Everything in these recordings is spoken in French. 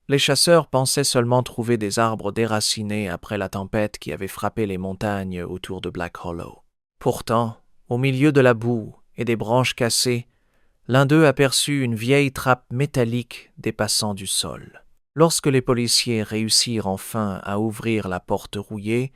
Les chasseurs pensaient seulement trouver des arbres déracinés après la tempête qui avait frappé les montagnes autour de Black Hollow. Pourtant, au milieu de la boue et des branches cassées, l'un d'eux aperçut une vieille trappe métallique dépassant du sol. Lorsque les policiers réussirent enfin à ouvrir la porte rouillée,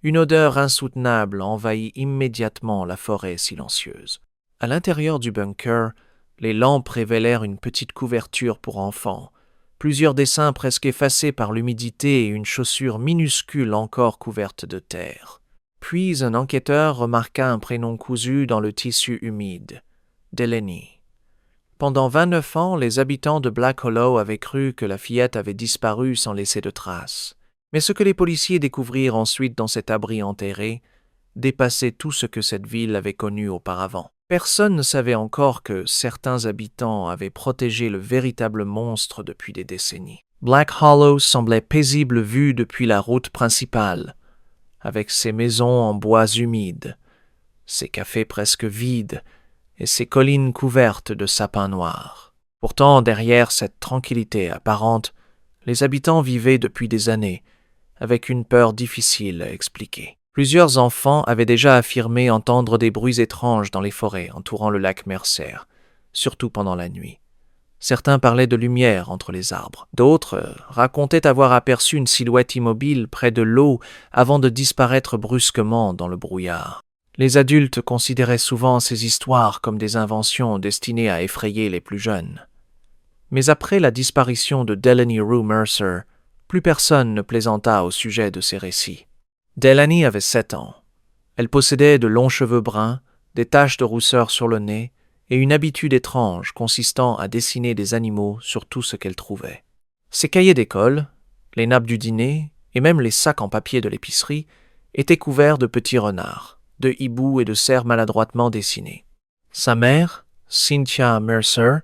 une odeur insoutenable envahit immédiatement la forêt silencieuse. À l'intérieur du bunker, les lampes révélèrent une petite couverture pour enfants, plusieurs dessins presque effacés par l'humidité et une chaussure minuscule encore couverte de terre. Puis un enquêteur remarqua un prénom cousu dans le tissu humide, Delaney. Pendant 29 ans, les habitants de Black Hollow avaient cru que la fillette avait disparu sans laisser de traces. Mais ce que les policiers découvrirent ensuite dans cet abri enterré dépassait tout ce que cette ville avait connu auparavant. Personne ne savait encore que certains habitants avaient protégé le véritable monstre depuis des décennies. Black Hollow semblait paisible vue depuis la route principale, avec ses maisons en bois humides, ses cafés presque vides et ses collines couvertes de sapins noirs. Pourtant, derrière cette tranquillité apparente, les habitants vivaient depuis des années, avec une peur difficile à expliquer. Plusieurs enfants avaient déjà affirmé entendre des bruits étranges dans les forêts entourant le lac Mercer, surtout pendant la nuit. Certains parlaient de lumière entre les arbres. D'autres racontaient avoir aperçu une silhouette immobile près de l'eau avant de disparaître brusquement dans le brouillard. Les adultes considéraient souvent ces histoires comme des inventions destinées à effrayer les plus jeunes. Mais après la disparition de Delaney Rue Mercer, plus personne ne plaisanta au sujet de ces récits. Delaney avait 7 ans. Elle possédait de longs cheveux bruns, des taches de rousseur sur le nez et une habitude étrange consistant à dessiner des animaux sur tout ce qu'elle trouvait. Ses cahiers d'école, les nappes du dîner et même les sacs en papier de l'épicerie étaient couverts de petits renards, de hiboux et de cerfs maladroitement dessinés. Sa mère, Cynthia Mercer,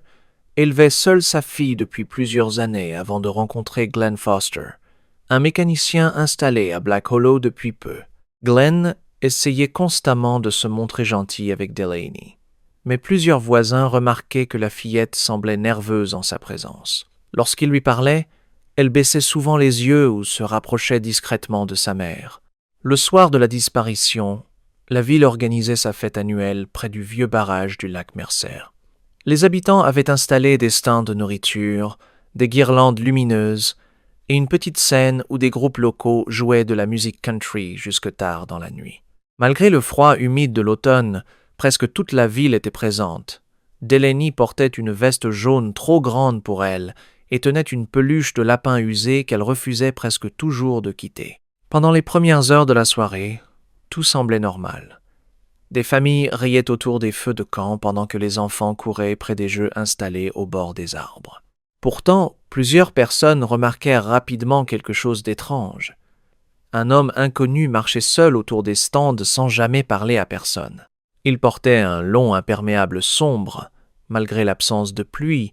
élevait seule sa fille depuis plusieurs années avant de rencontrer Glenn Foster, un mécanicien installé à Black Hollow depuis peu. Glenn essayait constamment de se montrer gentil avec Delaney, mais plusieurs voisins remarquaient que la fillette semblait nerveuse en sa présence. Lorsqu'il lui parlait, elle baissait souvent les yeux ou se rapprochait discrètement de sa mère. Le soir de la disparition, la ville organisait sa fête annuelle près du vieux barrage du lac Mercer. Les habitants avaient installé des stands de nourriture, des guirlandes lumineuses et une petite scène où des groupes locaux jouaient de la musique country jusque tard dans la nuit. Malgré le froid humide de l'automne, presque toute la ville était présente. Delaney portait une veste jaune trop grande pour elle et tenait une peluche de lapin usé qu'elle refusait presque toujours de quitter. Pendant les premières heures de la soirée, tout semblait normal. Des familles riaient autour des feux de camp pendant que les enfants couraient près des jeux installés au bord des arbres. Pourtant, plusieurs personnes remarquèrent rapidement quelque chose d'étrange. Un homme inconnu marchait seul autour des stands sans jamais parler à personne. Il portait un long imperméable sombre, malgré l'absence de pluie,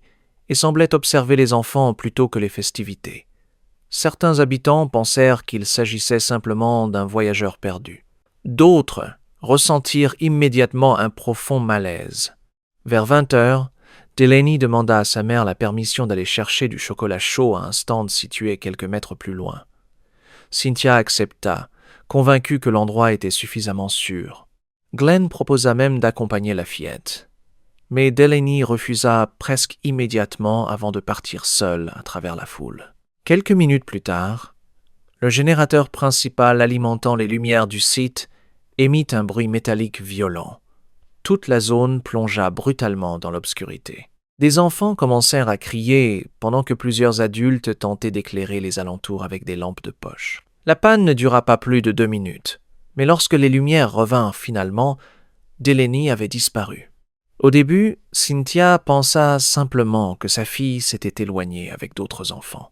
et semblait observer les enfants plutôt que les festivités. Certains habitants pensèrent qu'il s'agissait simplement d'un voyageur perdu. D'autres ressentirent immédiatement un profond malaise. Vers 20 heures, Delaney demanda à sa mère la permission d'aller chercher du chocolat chaud à un stand situé quelques mètres plus loin. Cynthia accepta, convaincue que l'endroit était suffisamment sûr. Glenn proposa même d'accompagner la fillette. Mais Delaney refusa presque immédiatement avant de partir seule à travers la foule. Quelques minutes plus tard, le générateur principal alimentant les lumières du site émit un bruit métallique violent. Toute la zone plongea brutalement dans l'obscurité. Des enfants commencèrent à crier pendant que plusieurs adultes tentaient d'éclairer les alentours avec des lampes de poche. La panne ne dura pas plus de 2 minutes, mais lorsque les lumières revinrent finalement, Delaney avait disparu. Au début, Cynthia pensa simplement que sa fille s'était éloignée avec d'autres enfants.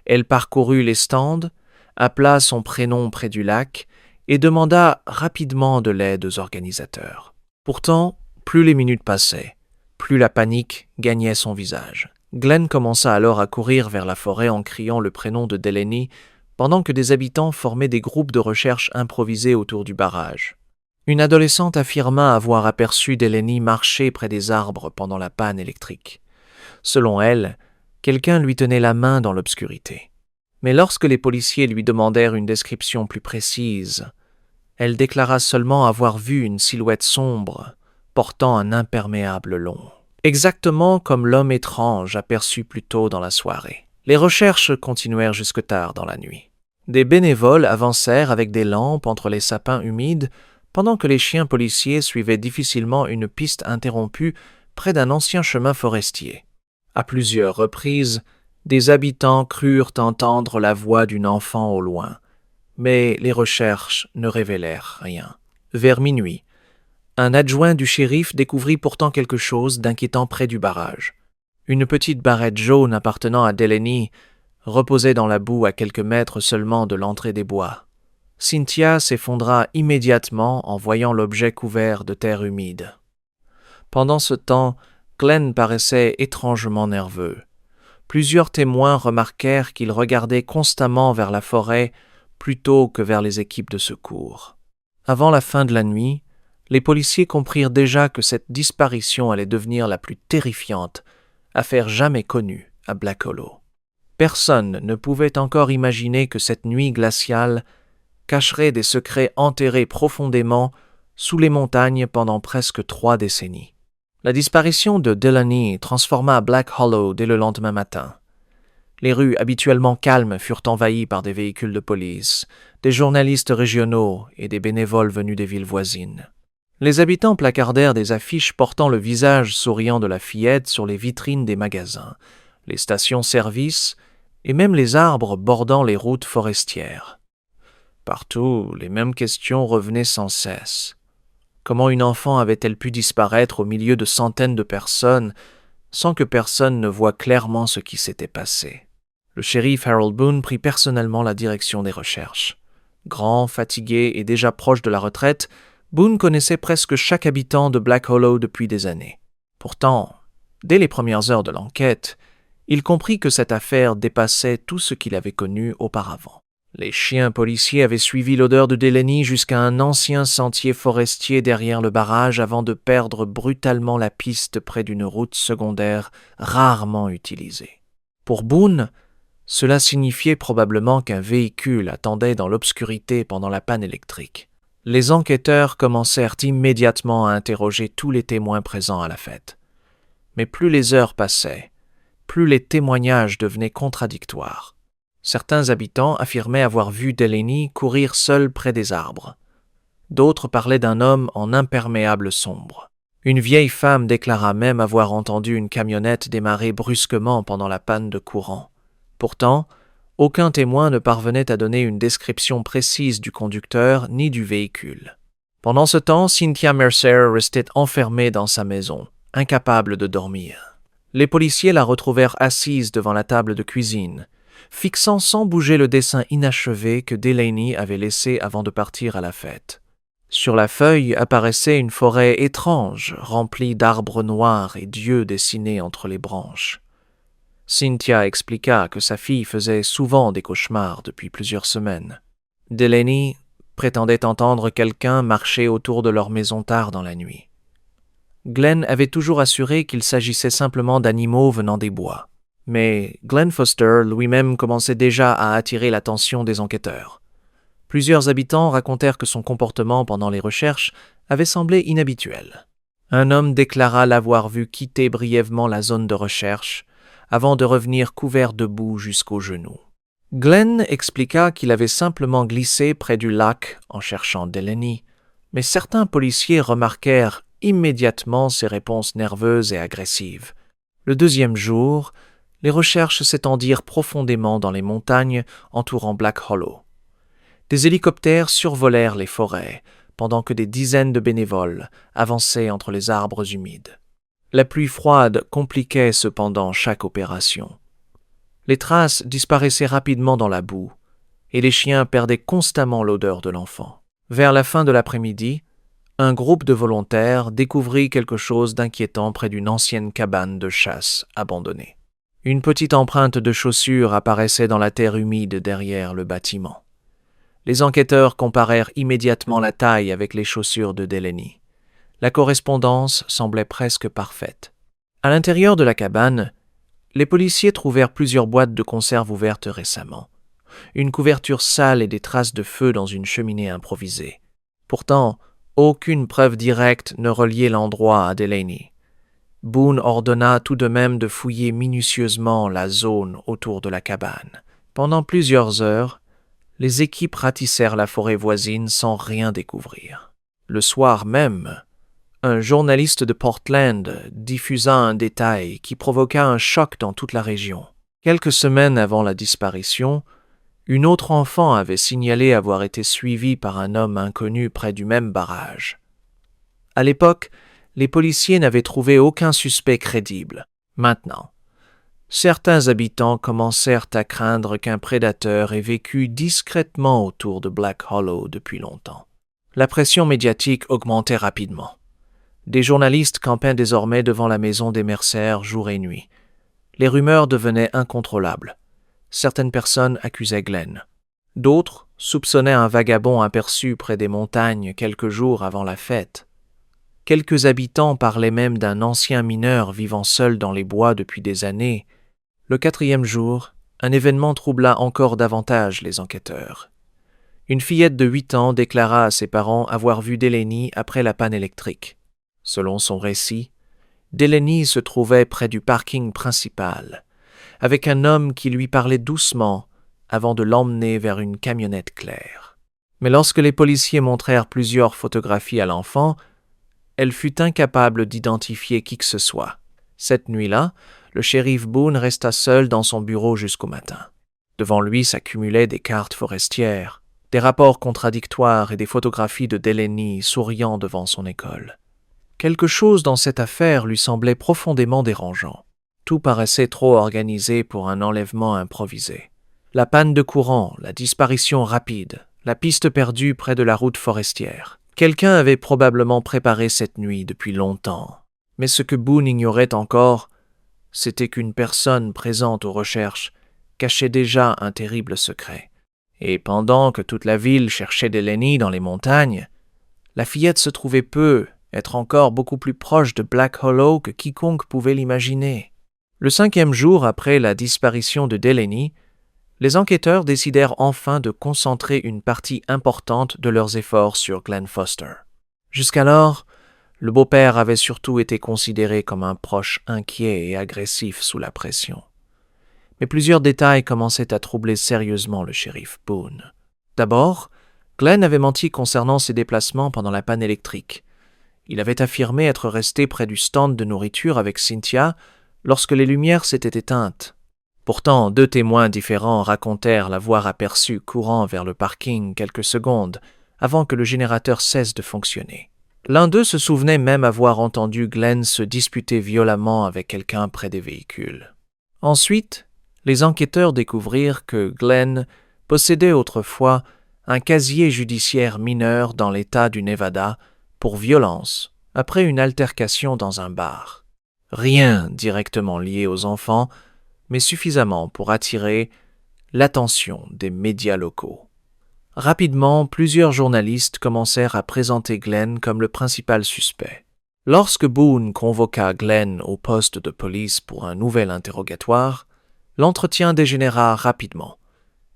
Elle parcourut les stands, appela son prénom près du lac et demanda rapidement de l'aide aux organisateurs. Pourtant, plus les minutes passaient, plus la panique gagnait son visage. Glenn commença alors à courir vers la forêt en criant le prénom de Delaney, pendant que des habitants formaient des groupes de recherche improvisés autour du barrage. Une adolescente affirma avoir aperçu Delaney marcher près des arbres pendant la panne électrique. Selon elle, Quelqu'un lui tenait la main dans l'obscurité. Mais lorsque les policiers lui demandèrent une description plus précise, elle déclara seulement avoir vu une silhouette sombre portant un imperméable long, exactement comme l'homme étrange aperçu plus tôt dans la soirée. Les recherches continuèrent jusque tard dans la nuit. Des bénévoles avancèrent avec des lampes entre les sapins humides pendant que les chiens policiers suivaient difficilement une piste interrompue près d'un ancien chemin forestier. À plusieurs reprises, des habitants crurent entendre la voix d'une enfant au loin, mais les recherches ne révélèrent rien. Vers minuit, un adjoint du shérif découvrit pourtant quelque chose d'inquiétant près du barrage. Une petite barrette jaune appartenant à Delaney reposait dans la boue à quelques mètres seulement de l'entrée des bois. Cynthia s'effondra immédiatement en voyant l'objet couvert de terre humide. Pendant ce temps, Glenn paraissait étrangement nerveux. Plusieurs témoins remarquèrent qu'il regardait constamment vers la forêt plutôt que vers les équipes de secours. Avant la fin de la nuit, les policiers comprirent déjà que cette disparition allait devenir la plus terrifiante affaire jamais connue à Black Hollow. Personne ne pouvait encore imaginer que cette nuit glaciale cacherait des secrets enterrés profondément sous les montagnes pendant presque 3 décennies. La disparition de Delaney transforma Black Hollow dès le lendemain matin. Les rues habituellement calmes furent envahies par des véhicules de police, des journalistes régionaux et des bénévoles venus des villes voisines. Les habitants placardèrent des affiches portant le visage souriant de la fillette sur les vitrines des magasins, les stations-service et même les arbres bordant les routes forestières. Partout, les mêmes questions revenaient sans cesse. Comment une enfant avait-elle pu disparaître au milieu de centaines de personnes sans que personne ne voie clairement ce qui s'était passé? Le shérif Harold Boone prit personnellement la direction des recherches. Grand, fatigué et déjà proche de la retraite, Boone connaissait presque chaque habitant de Black Hollow depuis des années. Pourtant, dès les premières heures de l'enquête, il comprit que cette affaire dépassait tout ce qu'il avait connu auparavant. Les chiens policiers avaient suivi l'odeur de Delaney jusqu'à un ancien sentier forestier derrière le barrage avant de perdre brutalement la piste près d'une route secondaire rarement utilisée. Pour Boone, cela signifiait probablement qu'un véhicule attendait dans l'obscurité pendant la panne électrique. Les enquêteurs commencèrent immédiatement à interroger tous les témoins présents à la fête. Mais plus les heures passaient, plus les témoignages devenaient contradictoires. Certains habitants affirmaient avoir vu Delaney courir seul près des arbres. D'autres parlaient d'un homme en imperméable sombre. Une vieille femme déclara même avoir entendu une camionnette démarrer brusquement pendant la panne de courant. Pourtant, aucun témoin ne parvenait à donner une description précise du conducteur ni du véhicule. Pendant ce temps, Cynthia Mercer restait enfermée dans sa maison, incapable de dormir. Les policiers la retrouvèrent assise devant la table de cuisine, fixant sans bouger le dessin inachevé que Delaney avait laissé avant de partir à la fête. Sur la feuille apparaissait une forêt étrange, remplie d'arbres noirs et d'yeux dessinés entre les branches. Cynthia expliqua que sa fille faisait souvent des cauchemars depuis plusieurs semaines. Delaney prétendait entendre quelqu'un marcher autour de leur maison tard dans la nuit. Glenn avait toujours assuré qu'il s'agissait simplement d'animaux venant des bois. Mais Glenn Foster lui-même commençait déjà à attirer l'attention des enquêteurs. Plusieurs habitants racontèrent que son comportement pendant les recherches avait semblé inhabituel. Un homme déclara l'avoir vu quitter brièvement la zone de recherche avant de revenir couvert de boue jusqu'aux genoux. Glenn expliqua qu'il avait simplement glissé près du lac en cherchant Delaney, mais certains policiers remarquèrent immédiatement ses réponses nerveuses et agressives. Le deuxième jour, les recherches s'étendirent profondément dans les montagnes entourant Black Hollow. Des hélicoptères survolèrent les forêts, pendant que des dizaines de bénévoles avançaient entre les arbres humides. La pluie froide compliquait cependant chaque opération. Les traces disparaissaient rapidement dans la boue, et les chiens perdaient constamment l'odeur de l'enfant. Vers la fin de l'après-midi, un groupe de volontaires découvrit quelque chose d'inquiétant près d'une ancienne cabane de chasse abandonnée. Une petite empreinte de chaussure apparaissait dans la terre humide derrière le bâtiment. Les enquêteurs comparèrent immédiatement la taille avec les chaussures de Delaney. La correspondance semblait presque parfaite. À l'intérieur de la cabane, Les policiers trouvèrent plusieurs boîtes de conserve ouvertes récemment, une couverture sale et des traces de feu dans une cheminée improvisée. Pourtant, aucune preuve directe ne reliait l'endroit à Delaney. Boone ordonna tout de même de fouiller minutieusement la zone autour de la cabane. Pendant plusieurs heures, les équipes ratissèrent la forêt voisine sans rien découvrir. Le soir même, un journaliste de Portland diffusa un détail qui provoqua un choc dans toute la région. Quelques semaines avant la disparition, une autre enfant avait signalé avoir été suivie par un homme inconnu près du même barrage. À l'époque, les policiers n'avaient trouvé aucun suspect crédible. Maintenant, certains habitants commencèrent à craindre qu'un prédateur ait vécu discrètement autour de Black Hollow depuis longtemps. La pression médiatique augmentait rapidement. Des journalistes campaient désormais devant la maison des Mercer jour et nuit. Les rumeurs devenaient incontrôlables. Certaines personnes accusaient Glenn. D'autres soupçonnaient un vagabond aperçu près des montagnes quelques jours avant la fête. Quelques habitants parlaient même d'un ancien mineur vivant seul dans les bois depuis des années. Le 4e jour, un événement troubla encore davantage les enquêteurs. Une fillette de 8 ans déclara à ses parents avoir vu Delaney après la panne électrique. Selon son récit, Delaney se trouvait près du parking principal, avec un homme qui lui parlait doucement avant de l'emmener vers une camionnette claire. Mais lorsque les policiers montrèrent plusieurs photographies à l'enfant, elle fut incapable d'identifier qui que ce soit. Cette nuit-là, le shérif Boone resta seul dans son bureau jusqu'au matin. Devant lui s'accumulaient des cartes forestières, des rapports contradictoires et des photographies de Delaney souriant devant son école. Quelque chose dans cette affaire lui semblait profondément dérangeant. Tout paraissait trop organisé pour un enlèvement improvisé. La panne de courant, la disparition rapide, la piste perdue près de la route forestière. Quelqu'un avait probablement préparé cette nuit depuis longtemps. Mais ce que Boone ignorait encore, c'était qu'une personne présente aux recherches cachait déjà un terrible secret. Et pendant que toute la ville cherchait Delaney dans les montagnes, la fillette se trouvait être encore beaucoup plus proche de Black Hollow que quiconque pouvait l'imaginer. Le 5e jour après la disparition de Delaney, les enquêteurs décidèrent enfin de concentrer une partie importante de leurs efforts sur Glenn Foster. Jusqu'alors, le beau-père avait surtout été considéré comme un proche inquiet et agressif sous la pression. Mais plusieurs détails commençaient à troubler sérieusement le shérif Boone. D'abord, Glenn avait menti concernant ses déplacements pendant la panne électrique. Il avait affirmé être resté près du stand de nourriture avec Cynthia lorsque les lumières s'étaient éteintes. Pourtant, 2 témoins différents racontèrent l'avoir aperçu courant vers le parking quelques secondes avant que le générateur cesse de fonctionner. L'un d'eux se souvenait même avoir entendu Glenn se disputer violemment avec quelqu'un près des véhicules. Ensuite, les enquêteurs découvrirent que Glenn possédait autrefois un casier judiciaire mineur dans l'État du Nevada pour violence après une altercation dans un bar. Rien directement lié aux enfants, mais suffisamment pour attirer l'attention des médias locaux. Rapidement, plusieurs journalistes commencèrent à présenter Glenn comme le principal suspect. Lorsque Boone convoqua Glenn au poste de police pour un nouvel interrogatoire, l'entretien dégénéra rapidement.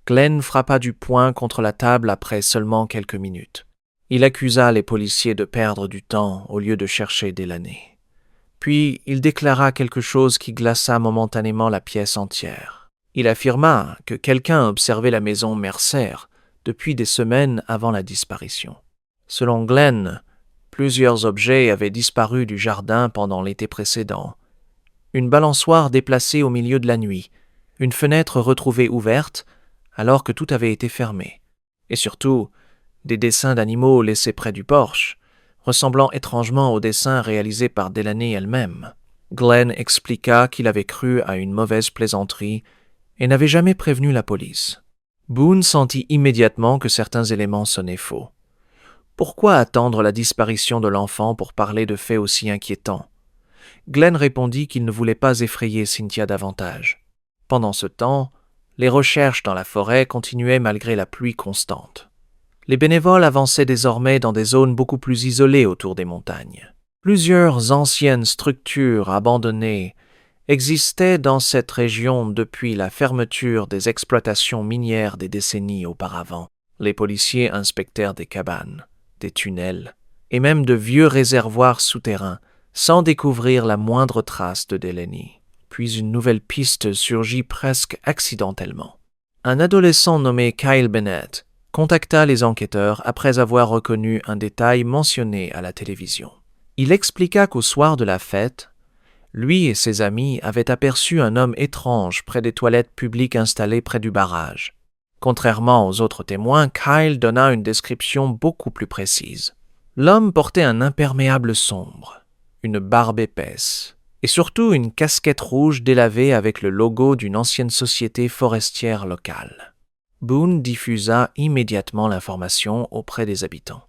Glenn frappa du poing contre la table après seulement quelques minutes. Il accusa les policiers de perdre du temps au lieu de chercher Delaney. Puis il déclara quelque chose qui glaça momentanément la pièce entière. Il affirma que quelqu'un observait la maison Mercer depuis des semaines avant la disparition. Selon Glenn, plusieurs objets avaient disparu du jardin pendant l'été précédent. Une balançoire déplacée au milieu de la nuit, une fenêtre retrouvée ouverte alors que tout avait été fermé, et surtout des dessins d'animaux laissés près du porche, ressemblant étrangement aux dessins réalisés par Delaney elle-même. Glenn expliqua qu'il avait cru à une mauvaise plaisanterie et n'avait jamais prévenu la police. Boone sentit immédiatement que certains éléments sonnaient faux. Pourquoi attendre la disparition de l'enfant pour parler de faits aussi inquiétants? Glenn répondit qu'il ne voulait pas effrayer Cynthia davantage. Pendant ce temps, les recherches dans la forêt continuaient malgré la pluie constante. Les bénévoles avançaient désormais dans des zones beaucoup plus isolées autour des montagnes. Plusieurs anciennes structures abandonnées existait dans cette région depuis la fermeture des exploitations minières des décennies auparavant. Les policiers inspectèrent des cabanes, des tunnels et même de vieux réservoirs souterrains sans découvrir la moindre trace de Delaney. Puis une nouvelle piste surgit presque accidentellement. Un adolescent nommé Kyle Bennett contacta les enquêteurs après avoir reconnu un détail mentionné à la télévision. Il expliqua qu'au soir de la fête, lui et ses amis avaient aperçu un homme étrange près des toilettes publiques installées près du barrage. Contrairement aux autres témoins, Kyle donna une description beaucoup plus précise. L'homme portait un imperméable sombre, une barbe épaisse, et surtout une casquette rouge délavée avec le logo d'une ancienne société forestière locale. Boone diffusa immédiatement l'information auprès des habitants.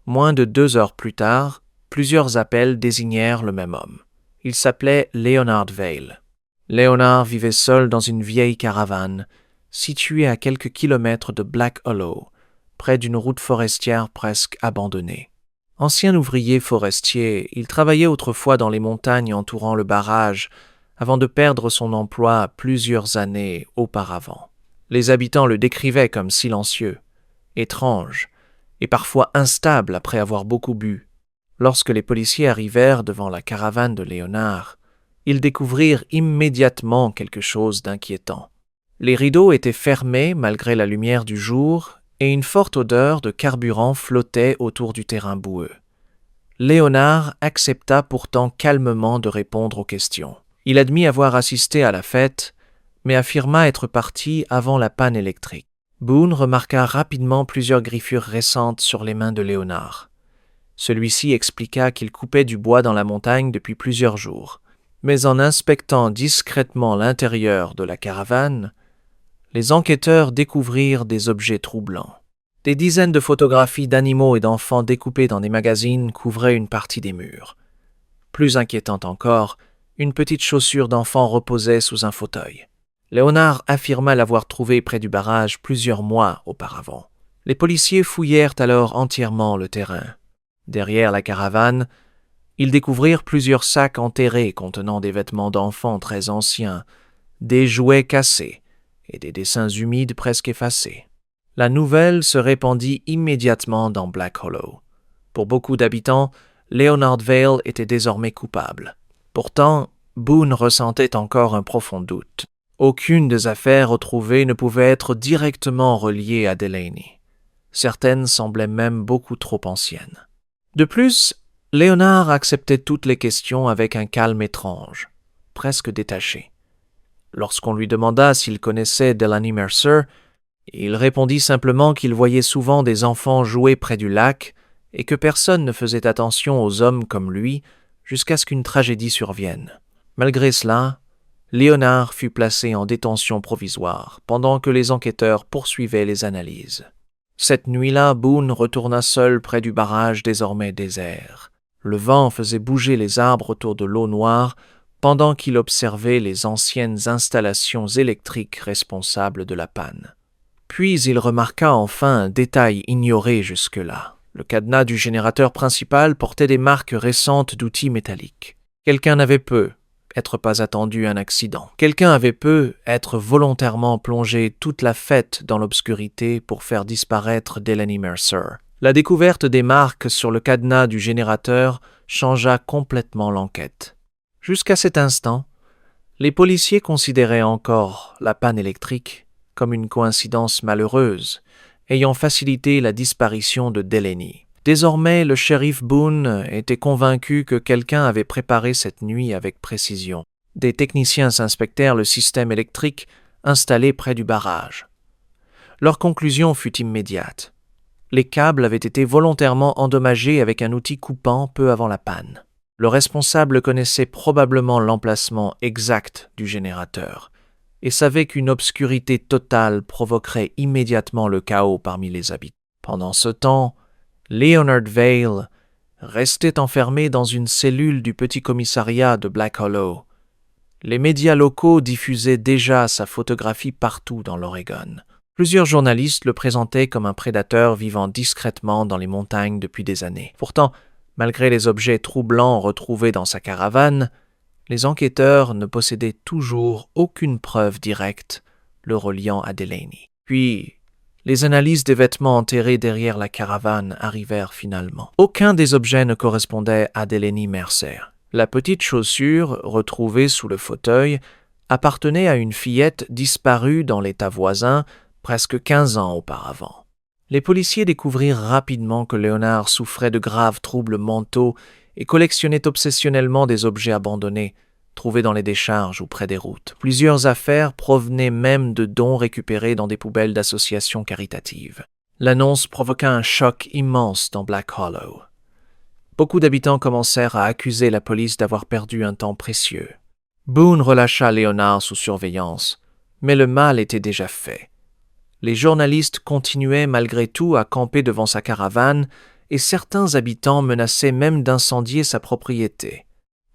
Moins de 2 heures plus tard, plusieurs appels désignèrent le même homme. Il s'appelait Leonard Vail. Leonard vivait seul dans une vieille caravane, située à quelques kilomètres de Black Hollow, près d'une route forestière presque abandonnée. Ancien ouvrier forestier, il travaillait autrefois dans les montagnes entourant le barrage, avant de perdre son emploi plusieurs années auparavant. Les habitants le décrivaient comme silencieux, étrange, et parfois instable après avoir beaucoup bu. Lorsque les policiers arrivèrent devant la caravane de Leonard, ils découvrirent immédiatement quelque chose d'inquiétant. Les rideaux étaient fermés malgré la lumière du jour et une forte odeur de carburant flottait autour du terrain boueux. Leonard accepta pourtant calmement de répondre aux questions. Il admit avoir assisté à la fête, mais affirma être parti avant la panne électrique. Boone remarqua rapidement plusieurs griffures récentes sur les mains de Leonard. Celui-ci expliqua qu'il coupait du bois dans la montagne depuis plusieurs jours. Mais en inspectant discrètement l'intérieur de la caravane, les enquêteurs découvrirent des objets troublants. Des dizaines de photographies d'animaux et d'enfants découpés dans des magazines couvraient une partie des murs. Plus inquiétant encore, une petite chaussure d'enfant reposait sous un fauteuil. Leonard affirma l'avoir trouvée près du barrage plusieurs mois auparavant. Les policiers fouillèrent alors entièrement le terrain. Derrière la caravane, ils découvrirent plusieurs sacs enterrés contenant des vêtements d'enfants très anciens, des jouets cassés et des dessins humides presque effacés. La nouvelle se répandit immédiatement dans Black Hollow. Pour beaucoup d'habitants, Leonard Vail était désormais coupable. Pourtant, Boone ressentait encore un profond doute. Aucune des affaires retrouvées ne pouvait être directement reliée à Delaney. Certaines semblaient même beaucoup trop anciennes. De plus, Leonard acceptait toutes les questions avec un calme étrange, presque détaché. Lorsqu'on lui demanda s'il connaissait Delaney Mercer, il répondit simplement qu'il voyait souvent des enfants jouer près du lac et que personne ne faisait attention aux hommes comme lui jusqu'à ce qu'une tragédie survienne. Malgré cela, Leonard fut placé en détention provisoire pendant que les enquêteurs poursuivaient les analyses. Cette nuit-là, Boone retourna seul près du barrage désormais désert. Le vent faisait bouger les arbres autour de l'eau noire pendant qu'il observait les anciennes installations électriques responsables de la panne. Puis il remarqua enfin un détail ignoré jusque-là. Le cadenas du générateur principal portait des marques récentes d'outils métalliques. Quelqu'un n'avait peu être pas attendu un accident. Quelqu'un avait peu être volontairement plongé toute la fête dans l'obscurité pour faire disparaître Delaney Mercer. La découverte des marques sur le cadenas du générateur changea complètement l'enquête. Jusqu'à cet instant, les policiers considéraient encore la panne électrique comme une coïncidence malheureuse, ayant facilité la disparition de Delaney. Désormais, le shérif Boone était convaincu que quelqu'un avait préparé cette nuit avec précision. Des techniciens inspectèrent le système électrique installé près du barrage. Leur conclusion fut immédiate. Les câbles avaient été volontairement endommagés avec un outil coupant peu avant la panne. Le responsable connaissait probablement l'emplacement exact du générateur et savait qu'une obscurité totale provoquerait immédiatement le chaos parmi les habitants. Pendant ce temps, Leonard Vail restait enfermé dans une cellule du petit commissariat de Black Hollow. Les médias locaux diffusaient déjà sa photographie partout dans l'Oregon. Plusieurs journalistes le présentaient comme un prédateur vivant discrètement dans les montagnes depuis des années. Pourtant, malgré les objets troublants retrouvés dans sa caravane, les enquêteurs ne possédaient toujours aucune preuve directe le reliant à Delaney. Puis, les analyses des vêtements enterrés derrière la caravane arrivèrent finalement. Aucun des objets ne correspondait à Delaney Mercer. La petite chaussure, retrouvée sous le fauteuil, appartenait à une fillette disparue dans l'État voisin presque 15 ans auparavant. Les policiers découvrirent rapidement que Leonard souffrait de graves troubles mentaux et collectionnait obsessionnellement des objets abandonnés, trouvés dans les décharges ou près des routes. Plusieurs affaires provenaient même de dons récupérés dans des poubelles d'associations caritatives. L'annonce provoqua un choc immense dans Black Hollow. Beaucoup d'habitants commencèrent à accuser la police d'avoir perdu un temps précieux. Boone relâcha Leonard sous surveillance, mais le mal était déjà fait. Les journalistes continuaient malgré tout à camper devant sa caravane et certains habitants menaçaient même d'incendier sa propriété.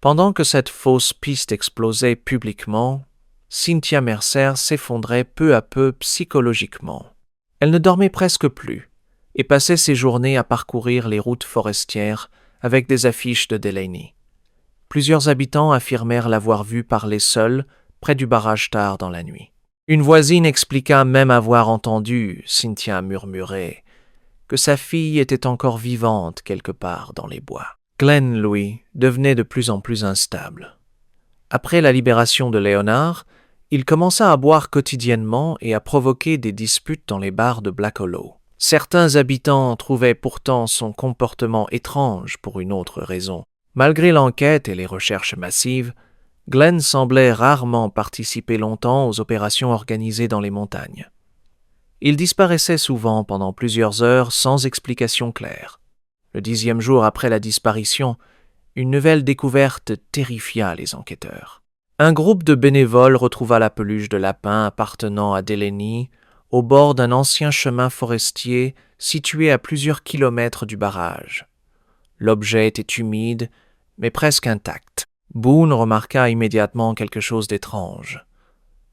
Pendant que cette fausse piste explosait publiquement, Cynthia Mercer s'effondrait peu à peu psychologiquement. Elle ne dormait presque plus et passait ses journées à parcourir les routes forestières avec des affiches de Delaney. Plusieurs habitants affirmèrent l'avoir vue parler seule près du barrage tard dans la nuit. Une voisine expliqua même avoir entendu Cynthia murmurer que sa fille était encore vivante quelque part dans les bois. Glenn, lui, devenait de plus en plus instable. Après la libération de Leonard, il commença à boire quotidiennement et à provoquer des disputes dans les bars de Black Hollow. Certains habitants trouvaient pourtant son comportement étrange pour une autre raison. Malgré l'enquête et les recherches massives, Glenn semblait rarement participer longtemps aux opérations organisées dans les montagnes. Il disparaissait souvent pendant plusieurs heures sans explication claire. Le 10e jour après la disparition, une nouvelle découverte terrifia les enquêteurs. Un groupe de bénévoles retrouva la peluche de lapin appartenant à Delaney au bord d'un ancien chemin forestier situé à plusieurs kilomètres du barrage. L'objet était humide, mais presque intact. Boone remarqua immédiatement quelque chose d'étrange.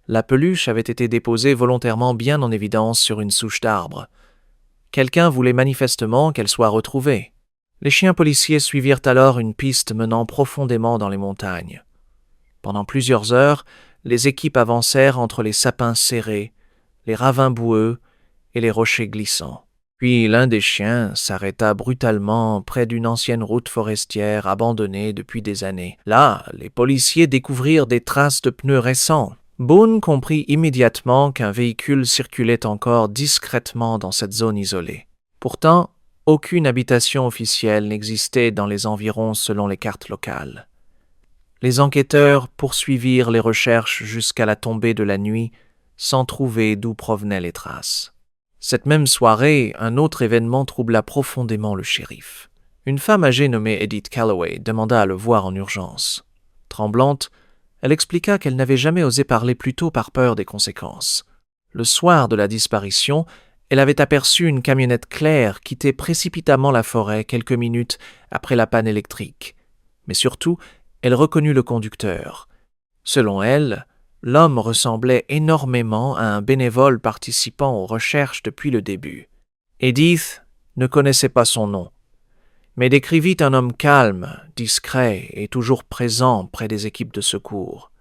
La peluche avait été déposée volontairement bien en évidence sur une souche d'arbre. Quelqu'un voulait manifestement qu'elle soit retrouvée. Les chiens policiers suivirent alors une piste menant profondément dans les montagnes. Pendant plusieurs heures, les équipes avancèrent entre les sapins serrés, les ravins boueux et les rochers glissants. Puis l'un des chiens s'arrêta brutalement près d'une ancienne route forestière abandonnée depuis des années. Là, les policiers découvrirent des traces de pneus récents. Boone comprit immédiatement qu'un véhicule circulait encore discrètement dans cette zone isolée. Pourtant, aucune habitation officielle n'existait dans les environs selon les cartes locales. Les enquêteurs poursuivirent les recherches jusqu'à la tombée de la nuit, sans trouver d'où provenaient les traces. Cette même soirée, un autre événement troubla profondément le shérif. Une femme âgée nommée Edith Calloway demanda à le voir en urgence. Tremblante, elle expliqua qu'elle n'avait jamais osé parler plus tôt par peur des conséquences. Le soir de la disparition, elle avait aperçu une camionnette claire quitter précipitamment la forêt quelques minutes après la panne électrique. Mais surtout, elle reconnut le conducteur. Selon elle, l'homme ressemblait énormément à un bénévole participant aux recherches depuis le début. Edith ne connaissait pas son nom, mais décrivit un homme calme, discret et toujours présent près des équipes de secours.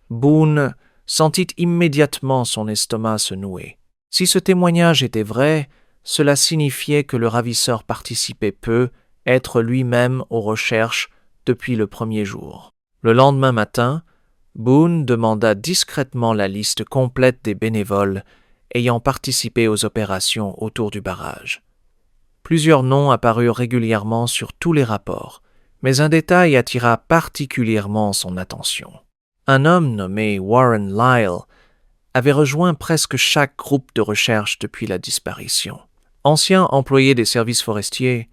Boone sentit immédiatement son estomac se nouer. Si ce témoignage était vrai, cela signifiait que le ravisseur participait peu, être lui-même aux recherches depuis le premier jour. Le lendemain matin, Boone demanda discrètement la liste complète des bénévoles ayant participé aux opérations autour du barrage. Plusieurs noms apparurent régulièrement sur tous les rapports, mais un détail attira particulièrement son attention. Un homme nommé Warren Lyle avait rejoint presque chaque groupe de recherche depuis la disparition. Ancien employé des services forestiers,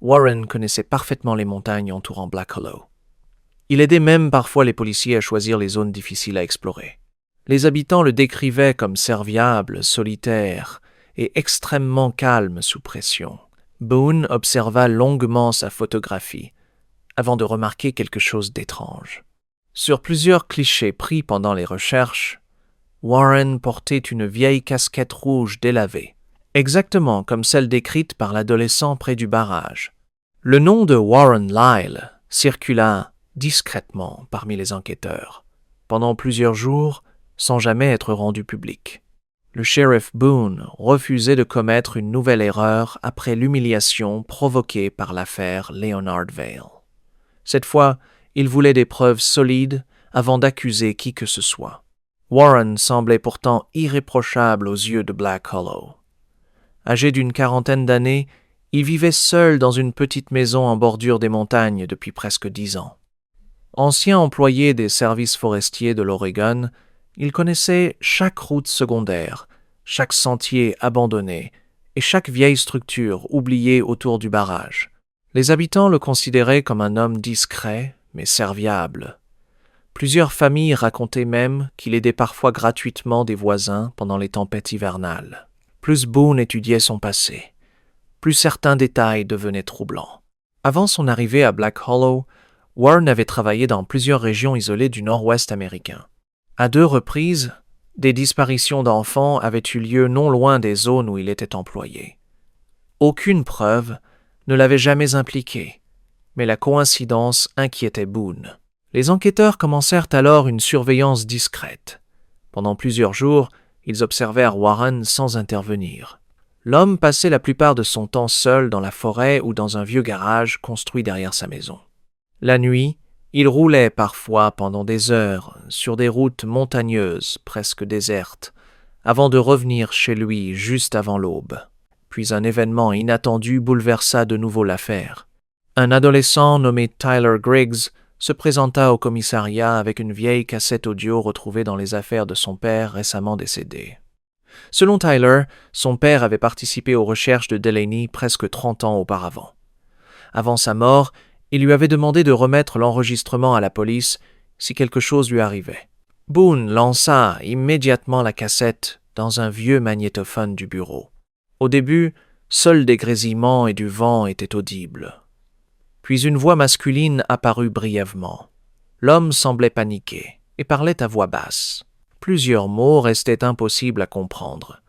Warren connaissait parfaitement les montagnes entourant Black Hollow. Il aidait même parfois les policiers à choisir les zones difficiles à explorer. Les habitants le décrivaient comme serviable, solitaire et extrêmement calme sous pression. Boone observa longuement sa photographie, avant de remarquer quelque chose d'étrange. Sur plusieurs clichés pris pendant les recherches, Warren portait une vieille casquette rouge délavée, exactement comme celle décrite par l'adolescent près du barrage. Le nom de Warren Lyle circula discrètement parmi les enquêteurs, pendant plusieurs jours, sans jamais être rendu public. Le shérif Boone refusait de commettre une nouvelle erreur après l'humiliation provoquée par l'affaire Leonard Vail. Cette fois, il voulait des preuves solides avant d'accuser qui que ce soit. Warren semblait pourtant irréprochable aux yeux de Black Hollow. Âgé d'une quarantaine d'années, il vivait seul dans une petite maison en bordure des montagnes depuis presque 10 ans. Ancien employé des services forestiers de l'Oregon, il connaissait chaque route secondaire, chaque sentier abandonné et chaque vieille structure oubliée autour du barrage. Les habitants le considéraient comme un homme discret, mais serviable. Plusieurs familles racontaient même qu'il aidait parfois gratuitement des voisins pendant les tempêtes hivernales. Plus Boone étudiait son passé, plus certains détails devenaient troublants. Avant son arrivée à Black Hollow, Warren avait travaillé dans plusieurs régions isolées du nord-ouest américain. À 2 reprises, des disparitions d'enfants avaient eu lieu non loin des zones où il était employé. Aucune preuve ne l'avait jamais impliqué, mais la coïncidence inquiétait Boone. Les enquêteurs commencèrent alors une surveillance discrète. Pendant plusieurs jours, ils observèrent Warren sans intervenir. L'homme passait la plupart de son temps seul dans la forêt ou dans un vieux garage construit derrière sa maison. La nuit, il roulait parfois pendant des heures sur des routes montagneuses presque désertes, avant de revenir chez lui juste avant l'aube. Puis un événement inattendu bouleversa de nouveau l'affaire. Un adolescent nommé Tyler Griggs se présenta au commissariat avec une vieille cassette audio retrouvée dans les affaires de son père récemment décédé. Selon Tyler, son père avait participé aux recherches de Delaney presque 30 ans auparavant. Avant sa mort, il lui avait demandé de remettre l'enregistrement à la police si quelque chose lui arrivait. Boone lança immédiatement la cassette dans un vieux magnétophone du bureau. Au début, seuls des grésillements et du vent étaient audibles. Puis une voix masculine apparut brièvement. L'homme semblait paniqué et parlait à voix basse. Plusieurs mots restaient impossibles à comprendre,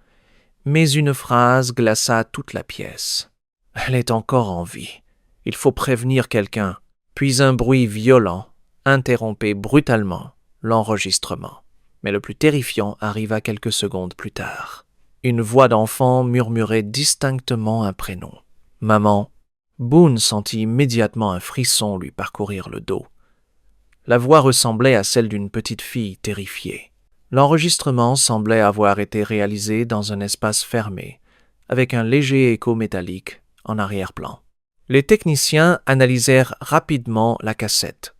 mais une phrase glaça toute la pièce. « Elle est encore en vie. Il faut prévenir quelqu'un. » Puis un bruit violent interrompait brutalement l'enregistrement. Mais le plus terrifiant arriva quelques secondes plus tard. Une voix d'enfant murmurait distinctement un prénom. « Maman !» Boone sentit immédiatement un frisson lui parcourir le dos. La voix ressemblait à celle d'une petite fille terrifiée. L'enregistrement semblait avoir été réalisé dans un espace fermé, avec un léger écho métallique en arrière-plan. Les techniciens analysèrent rapidement la cassette.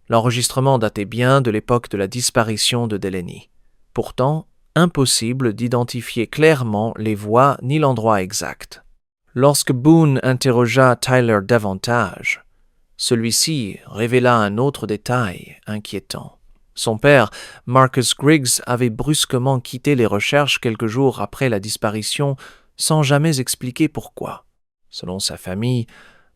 L'enregistrement datait bien de l'époque de la disparition de Delaney. Pourtant, impossible d'identifier clairement les voix ni l'endroit exact. Lorsque Boone interrogea Tyler davantage, celui-ci révéla un autre détail inquiétant. Son père, Marcus Griggs, avait brusquement quitté les recherches quelques jours après la disparition sans jamais expliquer pourquoi. Selon sa famille,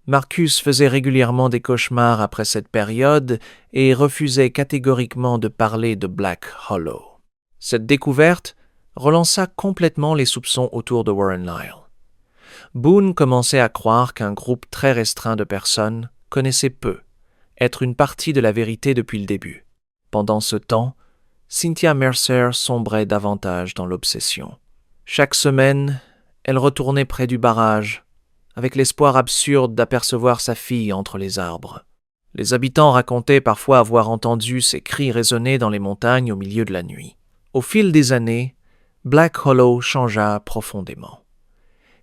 Marcus faisait régulièrement des cauchemars après cette période et refusait catégoriquement de parler de Black Hollow. Cette découverte relança complètement les soupçons autour de Warren Lyle. Boone commençait à croire qu'un groupe très restreint de personnes connaissait peu, être une partie de la vérité depuis le début. Pendant ce temps, Cynthia Mercer sombrait davantage dans l'obsession. Chaque semaine, elle retournait près du barrage, avec l'espoir absurde d'apercevoir sa fille entre les arbres. Les habitants racontaient parfois avoir entendu ses cris résonner dans les montagnes au milieu de la nuit. Au fil des années, Black Hollow changea profondément.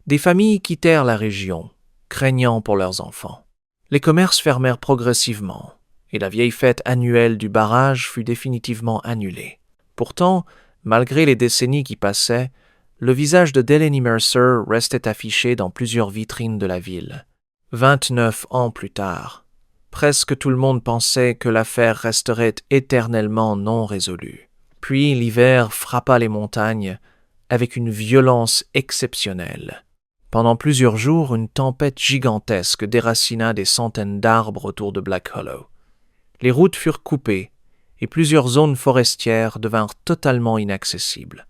Des familles quittèrent la région, craignant pour leurs enfants. Les commerces fermèrent progressivement, et la vieille fête annuelle du barrage fut définitivement annulée. Pourtant, malgré les décennies qui passaient, le visage de Delaney Mercer restait affiché dans plusieurs vitrines de la ville. 29 ans plus tard, presque tout le monde pensait que l'affaire resterait éternellement non résolue. Puis l'hiver frappa les montagnes avec une violence exceptionnelle. Pendant plusieurs jours, une tempête gigantesque déracina des centaines d'arbres autour de Black Hollow. Les routes furent coupées et plusieurs zones forestières devinrent totalement inaccessibles.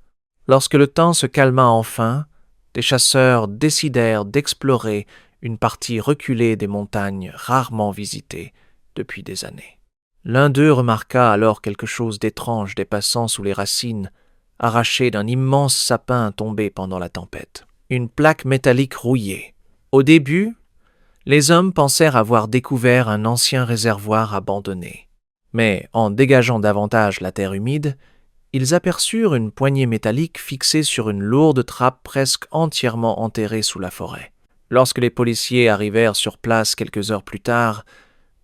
Lorsque le temps se calma enfin, des chasseurs décidèrent d'explorer une partie reculée des montagnes rarement visitées depuis des années. L'un d'eux remarqua alors quelque chose d'étrange dépassant sous les racines, arrachées d'un immense sapin tombé pendant la tempête. Une plaque métallique rouillée. Au début, les hommes pensèrent avoir découvert un ancien réservoir abandonné. Mais en dégageant davantage la terre humide, ils aperçurent une poignée métallique fixée sur une lourde trappe presque entièrement enterrée sous la forêt. Lorsque les policiers arrivèrent sur place quelques heures plus tard,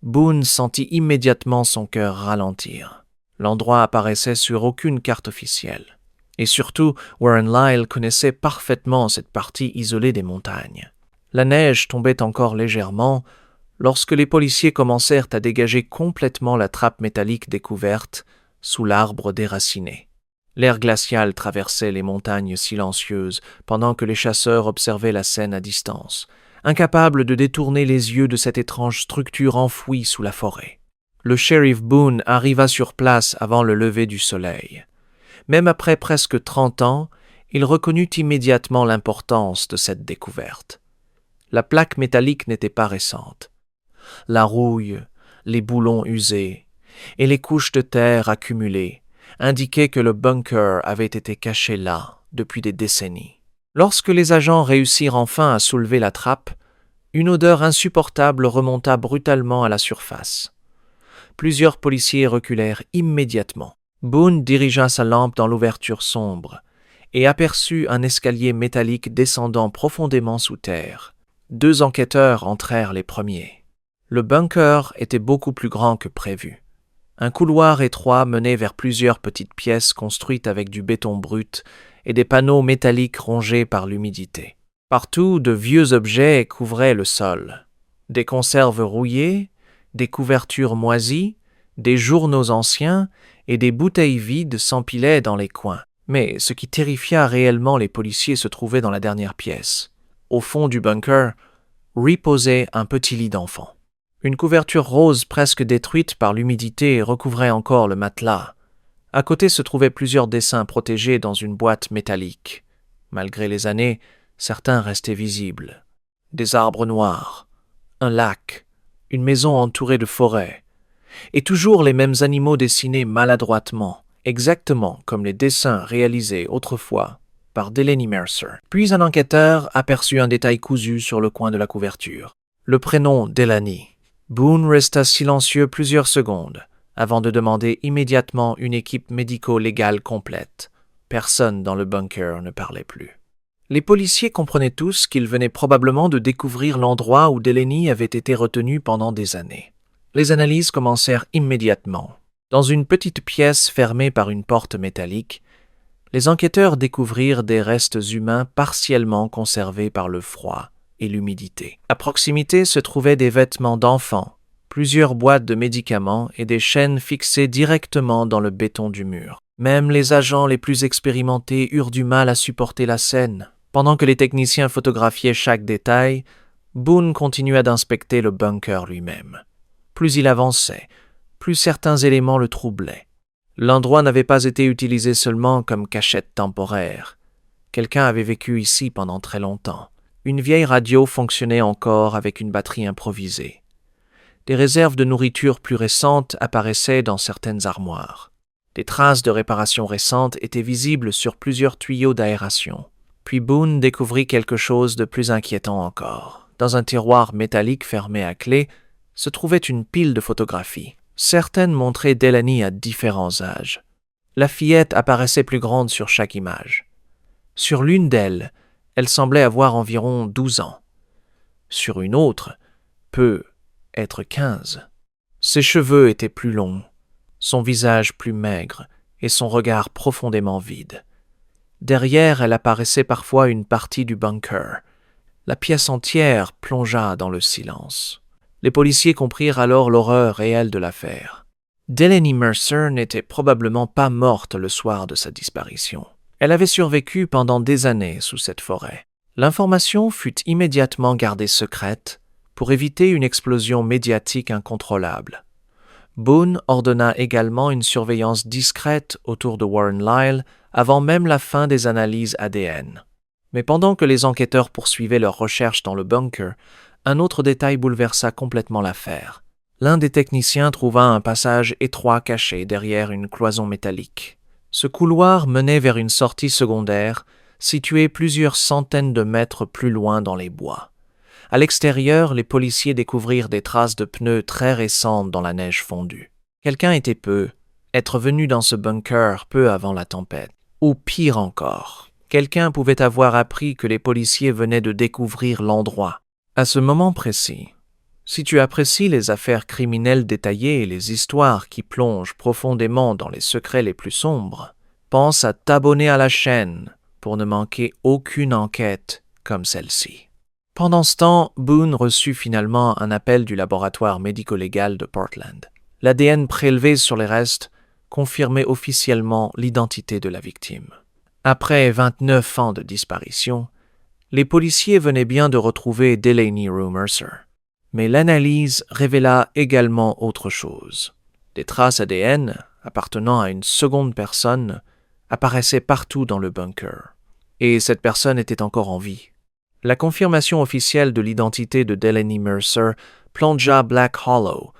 Boone sentit immédiatement son cœur ralentir. L'endroit apparaissait sur aucune carte officielle. Et surtout, Warren Lyle connaissait parfaitement cette partie isolée des montagnes. La neige tombait encore légèrement lorsque les policiers commencèrent à dégager complètement la trappe métallique découverte sous l'arbre déraciné. L'air glacial traversait les montagnes silencieuses pendant que les chasseurs observaient la scène à distance, incapables de détourner les yeux de cette étrange structure enfouie sous la forêt. Le shérif Boone arriva sur place avant le lever du soleil. Même après presque 30 ans, il reconnut immédiatement l'importance de cette découverte. La plaque métallique n'était pas récente. La rouille, les boulons usés et les couches de terre accumulées indiquaient que le bunker avait été caché là depuis des décennies. Lorsque les agents réussirent enfin à soulever la trappe, une odeur insupportable remonta brutalement à la surface. Plusieurs policiers reculèrent immédiatement. Boone dirigea sa lampe dans l'ouverture sombre et aperçut un escalier métallique descendant profondément sous terre. 2 enquêteurs entrèrent les premiers. Le bunker était beaucoup plus grand que prévu. Un couloir étroit menait vers plusieurs petites pièces construites avec du béton brut et des panneaux métalliques rongés par l'humidité. Partout, de vieux objets couvraient le sol. Des conserves rouillées, des couvertures moisies, des journaux anciens et des bouteilles vides s'empilaient dans les coins. Mais ce qui terrifia réellement les policiers se trouvait dans la dernière pièce. Au fond du bunker, reposait un petit lit d'enfant. Une couverture rose presque détruite par l'humidité recouvrait encore le matelas. À côté se trouvaient plusieurs dessins protégés dans une boîte métallique. Malgré les années, certains restaient visibles. Des arbres noirs, un lac, une maison entourée de forêts, et toujours les mêmes animaux dessinés maladroitement, exactement comme les dessins réalisés autrefois par Delaney Mercer. Puis un enquêteur aperçut un détail cousu sur le coin de la couverture. Le prénom Delaney. Boone resta silencieux plusieurs secondes avant de demander immédiatement une équipe médico-légale complète. Personne dans le bunker ne parlait plus. Les policiers comprenaient tous qu'ils venaient probablement de découvrir l'endroit où Delaney avait été retenu pendant des années. Les analyses commencèrent immédiatement. Dans une petite pièce fermée par une porte métallique, les enquêteurs découvrirent des restes humains partiellement conservés par le froid et l'humidité. À proximité se trouvaient des vêtements d'enfants, plusieurs boîtes de médicaments et des chaînes fixées directement dans le béton du mur. Même les agents les plus expérimentés eurent du mal à supporter la scène. Pendant que les techniciens photographiaient chaque détail, Boone continua d'inspecter le bunker lui-même. Plus il avançait, plus certains éléments le troublaient. L'endroit n'avait pas été utilisé seulement comme cachette temporaire. Quelqu'un avait vécu ici pendant très longtemps. Une vieille radio fonctionnait encore avec une batterie improvisée. Des réserves de nourriture plus récentes apparaissaient dans certaines armoires. Des traces de réparation récentes étaient visibles sur plusieurs tuyaux d'aération. Puis Boone découvrit quelque chose de plus inquiétant encore. Dans un tiroir métallique fermé à clé, se trouvait une pile de photographies. Certaines montraient Delaney à différents âges. La fillette apparaissait plus grande sur chaque image. Sur l'une d'elles, elle semblait avoir environ 12 ans. Sur une autre, peut être 15. Ses cheveux étaient plus longs, son visage plus maigre et son regard profondément vide. Derrière, elle apparaissait parfois une partie du bunker. La pièce entière plongea dans le silence. Les policiers comprirent alors l'horreur réelle de l'affaire. Delaney Mercer n'était probablement pas morte le soir de sa disparition. Elle avait survécu pendant des années sous cette forêt. L'information fut immédiatement gardée secrète pour éviter une explosion médiatique incontrôlable. Boone ordonna également une surveillance discrète autour de Warren Lyle avant même la fin des analyses ADN. Mais pendant que les enquêteurs poursuivaient leurs recherches dans le bunker, un autre détail bouleversa complètement l'affaire. L'un des techniciens trouva un passage étroit caché derrière une cloison métallique. Ce couloir menait vers une sortie secondaire, située plusieurs centaines de mètres plus loin dans les bois. À l'extérieur, les policiers découvrirent des traces de pneus très récentes dans la neige fondue. Quelqu'un être venu dans ce bunker peu avant la tempête. Ou pire encore, quelqu'un pouvait avoir appris que les policiers venaient de découvrir l'endroit. À ce moment précis, si tu apprécies les affaires criminelles détaillées et les histoires qui plongent profondément dans les secrets les plus sombres, pense à t'abonner à la chaîne pour ne manquer aucune enquête comme celle-ci. Pendant ce temps, Boone reçut finalement un appel du laboratoire médico-légal de Portland. L'ADN prélevé sur les restes confirmait officiellement l'identité de la victime. Après 29 ans de disparition, les policiers venaient bien de retrouver Delaney Rue Mercer. Mais l'analyse révéla également autre chose. Des traces ADN appartenant à une seconde personne apparaissaient partout dans le bunker. Et cette personne était encore en vie. La confirmation officielle de l'identité de Delaney Mercer plongea Black Hollow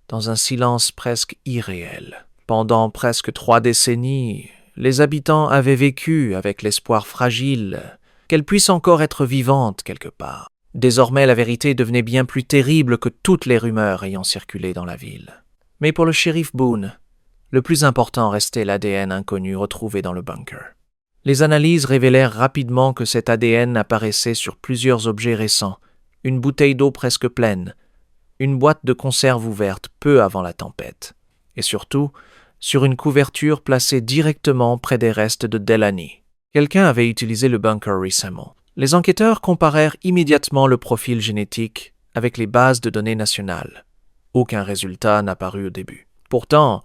dans un silence presque irréel. Pendant presque 3 décennies, les habitants avaient vécu avec l'espoir fragile qu'elle puisse encore être vivante quelque part. Désormais, la vérité devenait bien plus terrible que toutes les rumeurs ayant circulé dans la ville. Mais pour le shérif Boone, le plus important restait l'ADN inconnu retrouvé dans le bunker. Les analyses révélèrent rapidement que cet ADN apparaissait sur plusieurs objets récents, une bouteille d'eau presque pleine, une boîte de conserve ouverte peu avant la tempête, et surtout sur une couverture placée directement près des restes de Delaney. Quelqu'un avait utilisé le bunker récemment. Les enquêteurs comparèrent immédiatement le profil génétique avec les bases de données nationales. Aucun résultat n'apparut au début. Pourtant,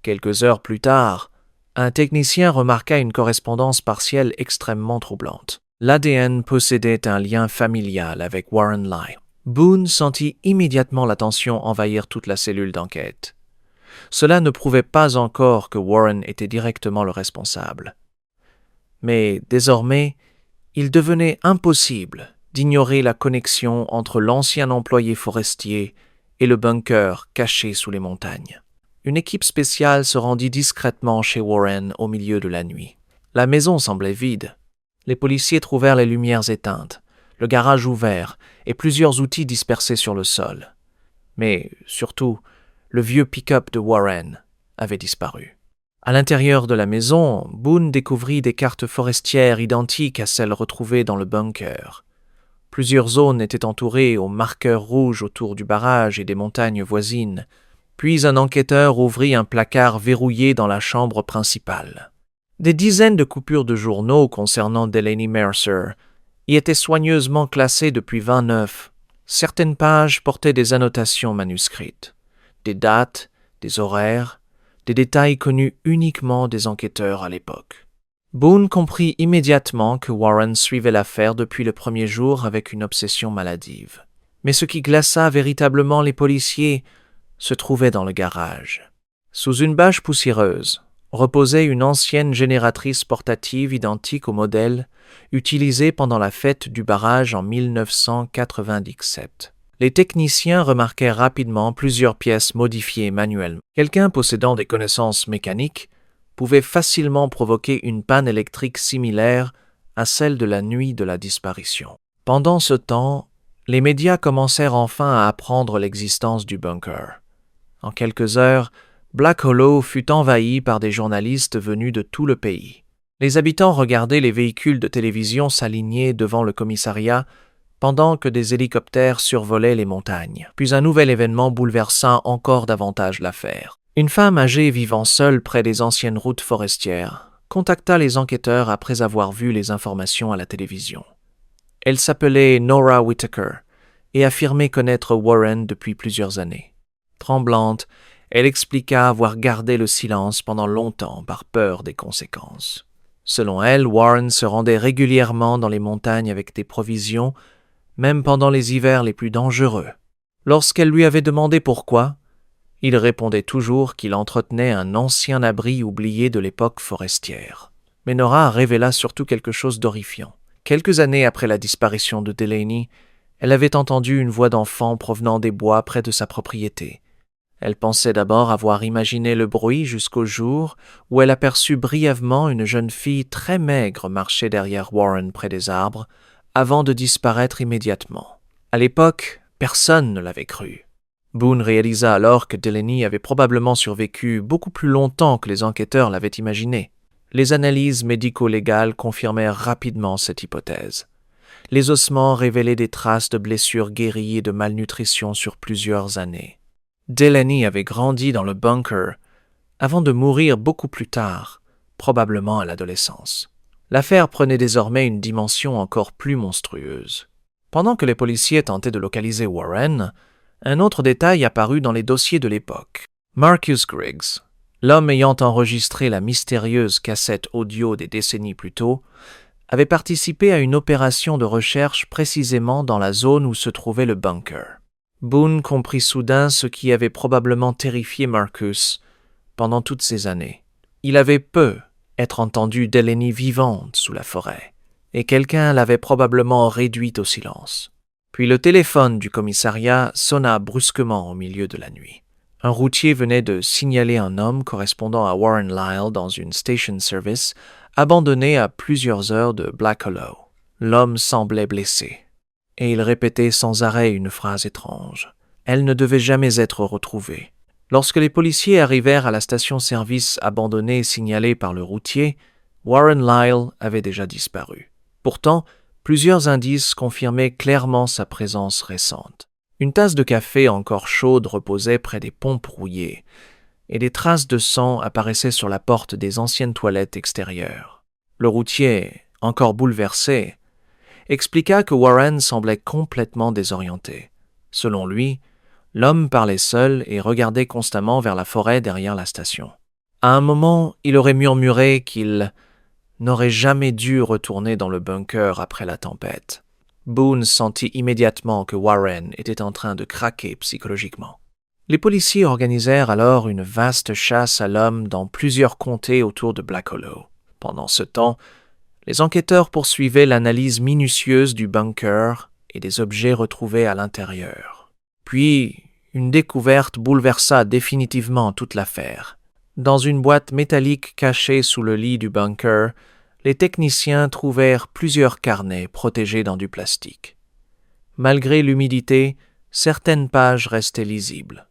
quelques heures plus tard, un technicien remarqua une correspondance partielle extrêmement troublante. L'ADN possédait un lien familial avec Warren Lyle. Boone sentit immédiatement la tension envahir toute la cellule d'enquête. Cela ne prouvait pas encore que Warren était directement le responsable. Mais désormais, il devenait impossible d'ignorer la connexion entre l'ancien employé forestier et le bunker caché sous les montagnes. Une équipe spéciale se rendit discrètement chez Warren au milieu de la nuit. La maison semblait vide. Les policiers trouvèrent les lumières éteintes, le garage ouvert et plusieurs outils dispersés sur le sol. Mais surtout, le vieux pick-up de Warren avait disparu. À l'intérieur de la maison, Boone découvrit des cartes forestières identiques à celles retrouvées dans le bunker. Plusieurs zones étaient entourées aux marqueurs rouges autour du barrage et des montagnes voisines. Puis un enquêteur ouvrit un placard verrouillé dans la chambre principale. Des dizaines de coupures de journaux concernant Delaney Mercer y étaient soigneusement classées depuis 29. Certaines pages portaient des annotations manuscrites, des dates, des horaires, des détails connus uniquement des enquêteurs à l'époque. Boone comprit immédiatement que Warren suivait l'affaire depuis le premier jour avec une obsession maladive. Mais ce qui glaça véritablement les policiers se trouvait dans le garage. Sous une bâche poussiéreuse reposait une ancienne génératrice portative identique au modèle utilisé pendant la fête du barrage en 1997. Les techniciens remarquèrent rapidement plusieurs pièces modifiées manuellement. Quelqu'un possédant des connaissances mécaniques pouvait facilement provoquer une panne électrique similaire à celle de la nuit de la disparition. Pendant ce temps, les médias commencèrent enfin à apprendre l'existence du bunker. En quelques heures, Black Hollow fut envahi par des journalistes venus de tout le pays. Les habitants regardaient les véhicules de télévision s'aligner devant le commissariat pendant que des hélicoptères survolaient les montagnes. Puis un nouvel événement bouleversa encore davantage l'affaire. Une femme âgée vivant seule près des anciennes routes forestières contacta les enquêteurs après avoir vu les informations à la télévision. Elle s'appelait Nora Whitaker et affirmait connaître Warren depuis plusieurs années. Tremblante, elle expliqua avoir gardé le silence pendant longtemps par peur des conséquences. Selon elle, Warren se rendait régulièrement dans les montagnes avec des provisions, même pendant les hivers les plus dangereux. Lorsqu'elle lui avait demandé pourquoi, il répondait toujours qu'il entretenait un ancien abri oublié de l'époque forestière. Mais Nora révéla surtout quelque chose d'horrifiant. Quelques années après la disparition de Delaney, elle avait entendu une voix d'enfant provenant des bois près de sa propriété. Elle pensait d'abord avoir imaginé le bruit jusqu'au jour où elle aperçut brièvement une jeune fille très maigre marcher derrière Warren près des arbres, avant de disparaître immédiatement. À l'époque, personne ne l'avait cru. Boone réalisa alors que Delaney avait probablement survécu beaucoup plus longtemps que les enquêteurs l'avaient imaginé. Les analyses médico-légales confirmèrent rapidement cette hypothèse. Les ossements révélaient des traces de blessures guéries et de malnutrition sur plusieurs années. Delaney avait grandi dans le bunker avant de mourir beaucoup plus tard, probablement à l'adolescence. L'affaire prenait désormais une dimension encore plus monstrueuse. Pendant que les policiers tentaient de localiser Warren, un autre détail apparut dans les dossiers de l'époque. Marcus Griggs, l'homme ayant enregistré la mystérieuse cassette audio des décennies plus tôt, avait participé à une opération de recherche précisément dans la zone où se trouvait le bunker. Boone comprit soudain ce qui avait probablement terrifié Marcus pendant toutes ces années. Il avait peu être entendu Delaney vivante sous la forêt, et quelqu'un l'avait probablement réduite au silence. Puis le téléphone du commissariat sonna brusquement au milieu de la nuit. Un routier venait de signaler un homme correspondant à Warren Lyle dans une station service abandonné à plusieurs heures de Black Hollow. L'homme semblait blessé, et il répétait sans arrêt une phrase étrange. Elle ne devait jamais être retrouvée. Lorsque les policiers arrivèrent à la station-service abandonnée signalée par le routier, Warren Lyle avait déjà disparu. Pourtant, plusieurs indices confirmaient clairement sa présence récente. Une tasse de café encore chaude reposait près des pompes rouillées, et des traces de sang apparaissaient sur la porte des anciennes toilettes extérieures. Le routier, encore bouleversé, expliqua que Warren semblait complètement désorienté. Selon lui, l'homme parlait seul et regardait constamment vers la forêt derrière la station. À un moment, il aurait murmuré qu'il n'aurait jamais dû retourner dans le bunker après la tempête. Boone sentit immédiatement que Warren était en train de craquer psychologiquement. Les policiers organisèrent alors une vaste chasse à l'homme dans plusieurs comtés autour de Black Hollow. Pendant ce temps, les enquêteurs poursuivaient l'analyse minutieuse du bunker et des objets retrouvés à l'intérieur. Puis, une découverte bouleversa définitivement toute l'affaire. Dans une boîte métallique cachée sous le lit du bunker, les techniciens trouvèrent plusieurs carnets protégés dans du plastique. Malgré l'humidité, certaines pages restaient lisibles.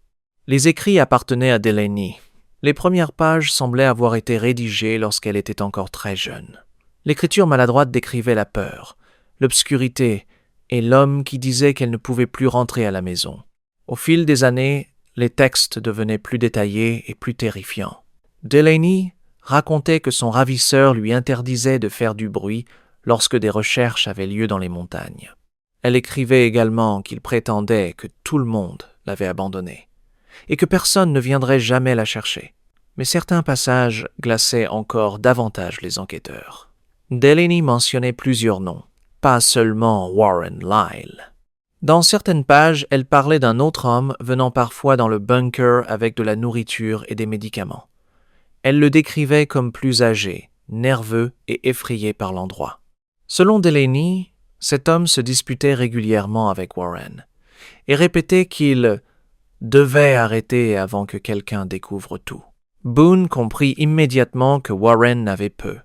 Les écrits appartenaient à Delaney. Les premières pages semblaient avoir été rédigées lorsqu'elle était encore très jeune. L'écriture maladroite décrivait la peur, l'obscurité et l'homme qui disait qu'elle ne pouvait plus rentrer à la maison. Au fil des années, les textes devenaient plus détaillés et plus terrifiants. Delaney racontait que son ravisseur lui interdisait de faire du bruit lorsque des recherches avaient lieu dans les montagnes. Elle écrivait également qu'il prétendait que tout le monde l'avait abandonnée et que personne ne viendrait jamais la chercher. Mais certains passages glaçaient encore davantage les enquêteurs. Delaney mentionnait plusieurs noms, pas seulement Warren Lyle. Dans certaines pages, elle parlait d'un autre homme venant parfois dans le bunker avec de la nourriture et des médicaments. Elle le décrivait comme plus âgé, nerveux et effrayé par l'endroit. Selon Delaney, cet homme se disputait régulièrement avec Warren et répétait qu'il devait arrêter avant que quelqu'un découvre tout. Boone comprit immédiatement que Warren n'avait peu,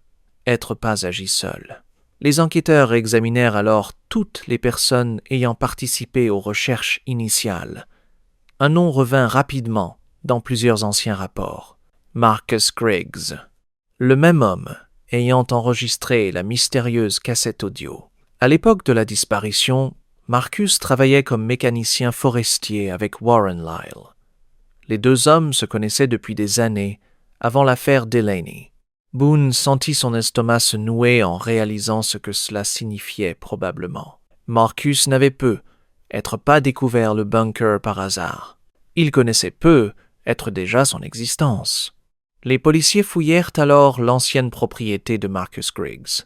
être pas agi seul. Les enquêteurs examinèrent alors toutes les personnes ayant participé aux recherches initiales. Un nom revint rapidement dans plusieurs anciens rapports. Marcus Griggs, le même homme ayant enregistré la mystérieuse cassette audio. À l'époque de la disparition, Marcus travaillait comme mécanicien forestier avec Warren Lyle. Les deux hommes se connaissaient depuis des années, avant l'affaire Delaney. Boone sentit son estomac se nouer en réalisant ce que cela signifiait probablement. Marcus n'avait peu être pas découvert le bunker par hasard. Il connaissait peu être déjà son existence. Les policiers fouillèrent alors l'ancienne propriété de Marcus Griggs.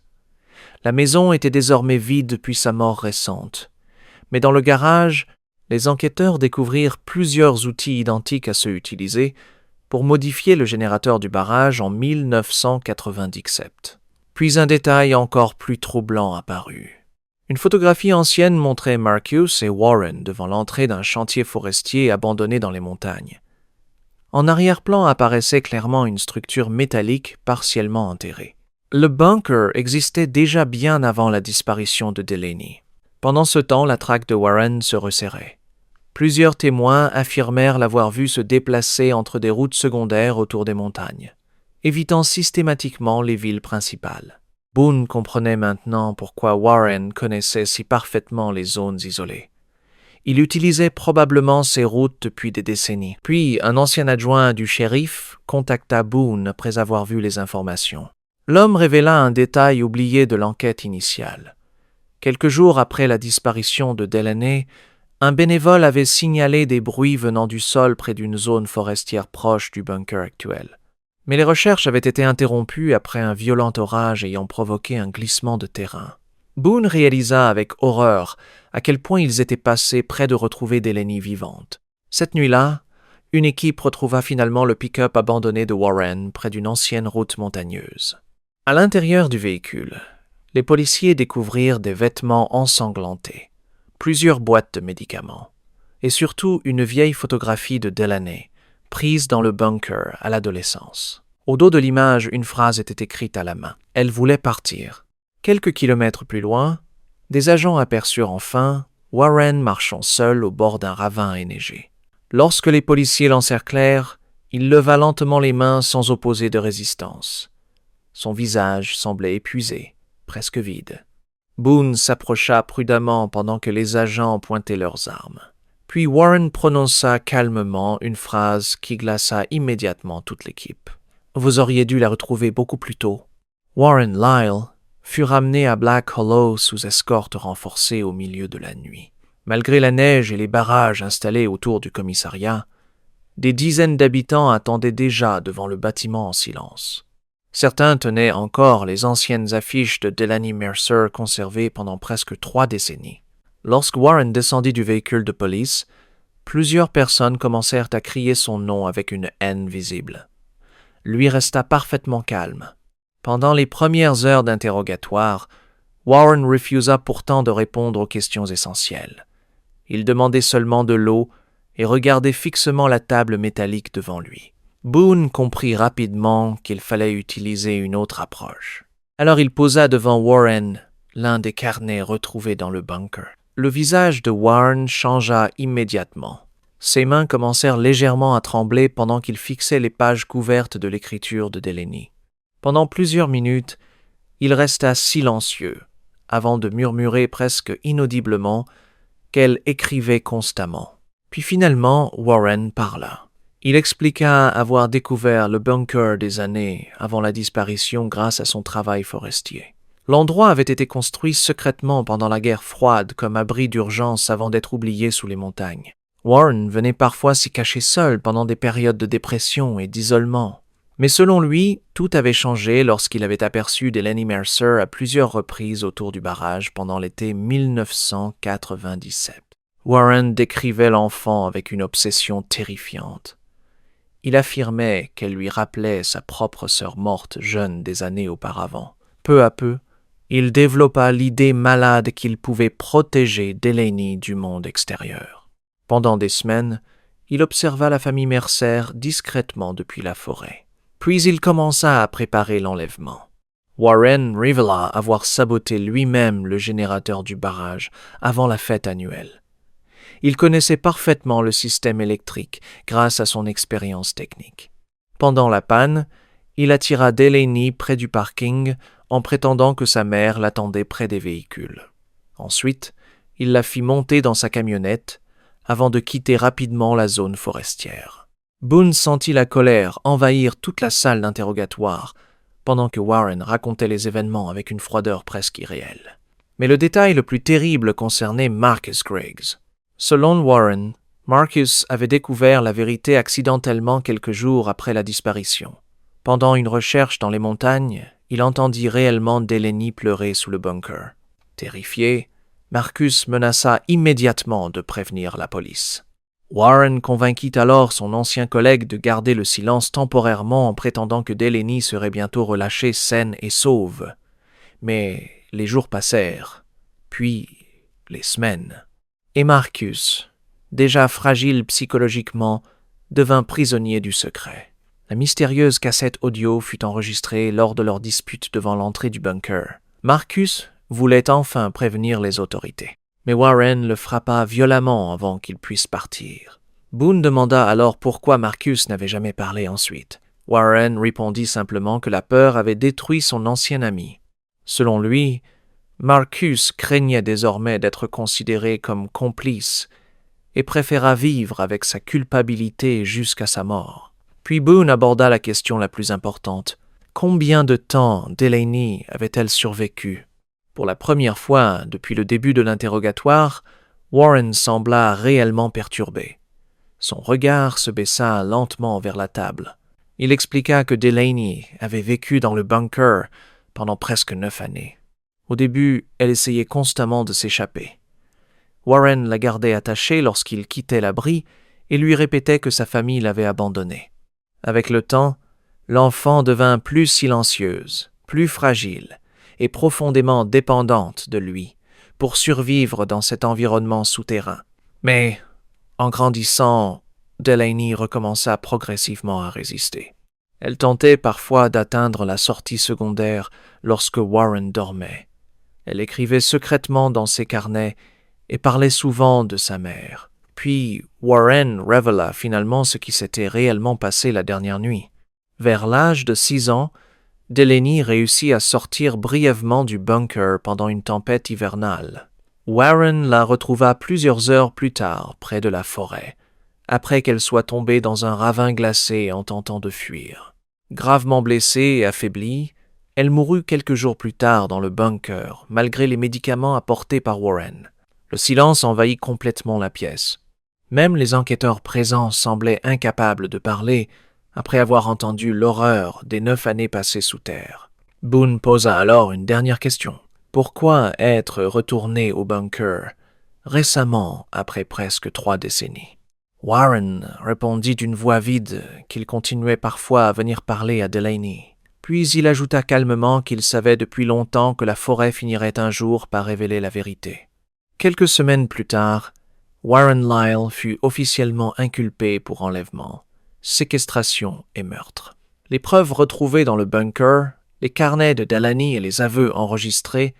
La maison était désormais vide depuis sa mort récente, mais dans le garage, les enquêteurs découvrirent plusieurs outils identiques à ceux utilisés pour modifier le générateur du barrage en 1997. Puis un détail encore plus troublant apparut. Une photographie ancienne montrait Marcus et Warren devant l'entrée d'un chantier forestier abandonné dans les montagnes. En arrière-plan apparaissait clairement une structure métallique partiellement enterrée. Le bunker existait déjà bien avant la disparition de Delaney. Pendant ce temps, la traque de Warren se resserrait. Plusieurs témoins affirmèrent l'avoir vu se déplacer entre des routes secondaires autour des montagnes, évitant systématiquement les villes principales. Boone comprenait maintenant pourquoi Warren connaissait si parfaitement les zones isolées. Il utilisait probablement ces routes depuis des décennies. Puis, un ancien adjoint du shérif contacta Boone après avoir vu les informations. L'homme révéla un détail oublié de l'enquête initiale. Quelques jours après la disparition de Delaney, un bénévole avait signalé des bruits venant du sol près d'une zone forestière proche du bunker actuel. Mais les recherches avaient été interrompues après un violent orage ayant provoqué un glissement de terrain. Boone réalisa avec horreur à quel point ils étaient passés près de retrouver Delaney vivante. Cette nuit-là, une équipe retrouva finalement le pick-up abandonné de Warren près d'une ancienne route montagneuse. À l'intérieur du véhicule, les policiers découvrirent des vêtements ensanglantés, plusieurs boîtes de médicaments, et surtout une vieille photographie de Delaney, prise dans le bunker à l'adolescence. Au dos de l'image, une phrase était écrite à la main. Elle voulait partir. Quelques kilomètres plus loin, des agents aperçurent enfin Warren marchant seul au bord d'un ravin enneigé. Lorsque les policiers l'encerclèrent, il leva lentement les mains sans opposer de résistance. Son visage semblait épuisé, presque vide. Boone s'approcha prudemment pendant que les agents pointaient leurs armes. Puis Warren prononça calmement une phrase qui glaça immédiatement toute l'équipe. « Vous auriez dû la retrouver beaucoup plus tôt. » Warren Lyle fut ramené à Black Hollow sous escorte renforcée au milieu de la nuit. Malgré la neige et les barrages installés autour du commissariat, des dizaines d'habitants attendaient déjà devant le bâtiment en silence. Certains tenaient encore les anciennes affiches de Delaney Mercer conservées pendant presque 3 décennies. Lorsque Warren descendit du véhicule de police, plusieurs personnes commencèrent à crier son nom avec une haine visible. Lui resta parfaitement calme. Pendant les premières heures d'interrogatoire, Warren refusa pourtant de répondre aux questions essentielles. Il demandait seulement de l'eau et regardait fixement la table métallique devant lui. Boone comprit rapidement qu'il fallait utiliser une autre approche. Alors il posa devant Warren l'un des carnets retrouvés dans le bunker. Le visage de Warren changea immédiatement. Ses mains commencèrent légèrement à trembler pendant qu'il fixait les pages couvertes de l'écriture de Delaney. Pendant plusieurs minutes, il resta silencieux, avant de murmurer presque inaudiblement qu'elle écrivait constamment. Puis finalement, Warren parla. Il expliqua avoir découvert le bunker des années avant la disparition grâce à son travail forestier. L'endroit avait été construit secrètement pendant la guerre froide comme abri d'urgence avant d'être oublié sous les montagnes. Warren venait parfois s'y cacher seul pendant des périodes de dépression et d'isolement. Mais selon lui, tout avait changé lorsqu'il avait aperçu Delaney Mercer à plusieurs reprises autour du barrage pendant l'été 1997. Warren décrivait l'enfant avec une obsession terrifiante. Il affirmait qu'elle lui rappelait sa propre sœur morte jeune des années auparavant. Peu à peu, il développa l'idée malade qu'il pouvait protéger Delaney du monde extérieur. Pendant des semaines, il observa la famille Mercer discrètement depuis la forêt. Puis il commença à préparer l'enlèvement. Warren révéla avoir saboté lui-même le générateur du barrage avant la fête annuelle. Il connaissait parfaitement le système électrique grâce à son expérience technique. Pendant la panne, il attira Delaney près du parking en prétendant que sa mère l'attendait près des véhicules. Ensuite, il la fit monter dans sa camionnette avant de quitter rapidement la zone forestière. Boone sentit la colère envahir toute la salle d'interrogatoire pendant que Warren racontait les événements avec une froideur presque irréelle. Mais le détail le plus terrible concernait Marcus Griggs. Selon Warren, Marcus avait découvert la vérité accidentellement quelques jours après la disparition. Pendant une recherche dans les montagnes, il entendit réellement Delaney pleurer sous le bunker. Terrifié, Marcus menaça immédiatement de prévenir la police. Warren convainquit alors son ancien collègue de garder le silence temporairement en prétendant que Delaney serait bientôt relâchée saine et sauve. Mais les jours passèrent, puis les semaines. Et Marcus, déjà fragile psychologiquement, devint prisonnier du secret. La mystérieuse cassette audio fut enregistrée lors de leur dispute devant l'entrée du bunker. Marcus voulait enfin prévenir les autorités, mais Warren le frappa violemment avant qu'il puisse partir. Boone demanda alors pourquoi Marcus n'avait jamais parlé ensuite. Warren répondit simplement que la peur avait détruit son ancien ami. Selon lui, Marcus craignait désormais d'être considéré comme complice et préféra vivre avec sa culpabilité jusqu'à sa mort. Puis Boone aborda la question la plus importante. Combien de temps Delaney avait-elle survécu? Pour la première fois depuis le début de l'interrogatoire, Warren sembla réellement perturbé. Son regard se baissa lentement vers la table. Il expliqua que Delaney avait vécu dans le bunker pendant presque 9 années. Au début, elle essayait constamment de s'échapper. Warren la gardait attachée lorsqu'il quittait l'abri et lui répétait que sa famille l'avait abandonnée. Avec le temps, l'enfant devint plus silencieuse, plus fragile et profondément dépendante de lui pour survivre dans cet environnement souterrain. Mais, en grandissant, Delaney recommença progressivement à résister. Elle tentait parfois d'atteindre la sortie secondaire lorsque Warren dormait. Elle écrivait secrètement dans ses carnets et parlait souvent de sa mère. Puis Warren révéla finalement ce qui s'était réellement passé la dernière nuit. Vers l'âge de 6 ans, Delaney réussit à sortir brièvement du bunker pendant une tempête hivernale. Warren la retrouva plusieurs heures plus tard près de la forêt, après qu'elle soit tombée dans un ravin glacé en tentant de fuir. Gravement blessée et affaiblie, elle mourut quelques jours plus tard dans le bunker, malgré les médicaments apportés par Warren. Le silence envahit complètement la pièce. Même les enquêteurs présents semblaient incapables de parler après avoir entendu l'horreur des 9 années passées sous terre. Boone posa alors une dernière question. Pourquoi être retourné au bunker récemment après presque 3 décennies? Warren répondit d'une voix vide qu'il continuait parfois à venir parler à Delaney. Puis il ajouta calmement qu'il savait depuis longtemps que la forêt finirait un jour par révéler la vérité. Quelques semaines plus tard, Warren Lyle fut officiellement inculpé pour enlèvement, séquestration et meurtre. Les preuves retrouvées dans le bunker, les carnets de Delaney et les aveux enregistrés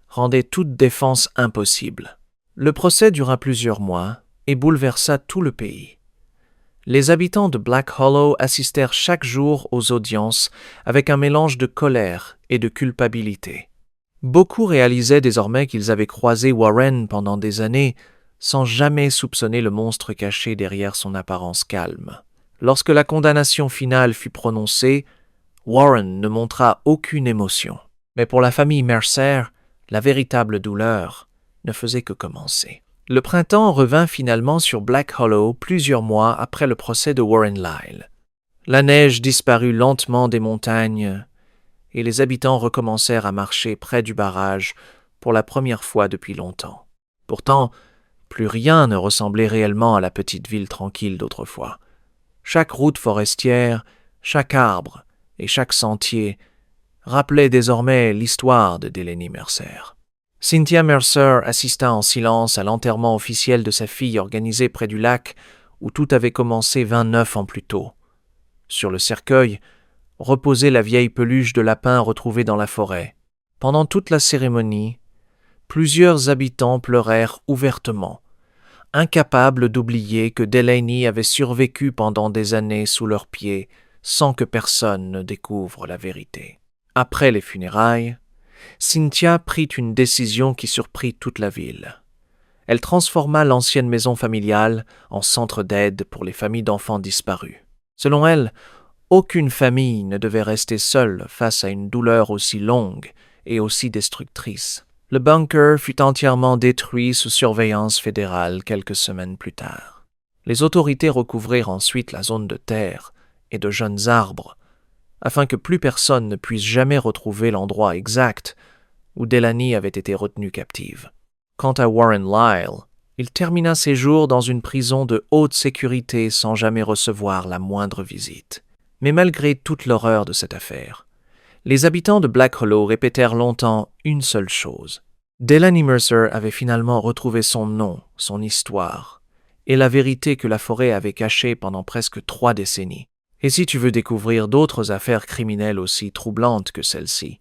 rendaient toute défense impossible. Le procès dura plusieurs mois et bouleversa tout le pays. Les habitants de Black Hollow assistèrent chaque jour aux audiences avec un mélange de colère et de culpabilité. Beaucoup réalisaient désormais qu'ils avaient croisé Warren pendant des années sans jamais soupçonner le monstre caché derrière son apparence calme. Lorsque la condamnation finale fut prononcée, Warren ne montra aucune émotion. Mais pour la famille Mercer, la véritable douleur ne faisait que commencer. Le printemps revint finalement sur Black Hollow plusieurs mois après le procès de Warren Lyle. La neige disparut lentement des montagnes et les habitants recommencèrent à marcher près du barrage pour la première fois depuis longtemps. Pourtant, plus rien ne ressemblait réellement à la petite ville tranquille d'autrefois. Chaque route forestière, chaque arbre et chaque sentier rappelait désormais l'histoire de Delaney Mercer. Cynthia Mercer assista en silence à l'enterrement officiel de sa fille organisé près du lac où tout avait commencé 29 ans plus tôt. Sur le cercueil reposait la vieille peluche de lapin retrouvée dans la forêt. Pendant toute la cérémonie, plusieurs habitants pleurèrent ouvertement, incapables d'oublier que Delaney avait survécu pendant des années sous leurs pieds sans que personne ne découvre la vérité. Après les funérailles, Cynthia prit une décision qui surprit toute la ville. Elle transforma l'ancienne maison familiale en centre d'aide pour les familles d'enfants disparus. Selon elle, aucune famille ne devait rester seule face à une douleur aussi longue et aussi destructrice. Le bunker fut entièrement détruit sous surveillance fédérale quelques semaines plus tard. Les autorités recouvrirent ensuite la zone de terre et de jeunes arbres, afin que plus personne ne puisse jamais retrouver l'endroit exact où Delaney avait été retenue captive. Quant à Warren Lyle, il termina ses jours dans une prison de haute sécurité sans jamais recevoir la moindre visite. Mais malgré toute l'horreur de cette affaire, les habitants de Black Hollow répétèrent longtemps une seule chose. Delaney Mercer avait finalement retrouvé son nom, son histoire, et la vérité que la forêt avait cachée pendant presque 3 décennies. Et si tu veux découvrir d'autres affaires criminelles aussi troublantes que celle-ci,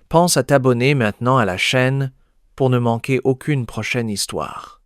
pense à t'abonner maintenant à la chaîne pour ne manquer aucune prochaine histoire.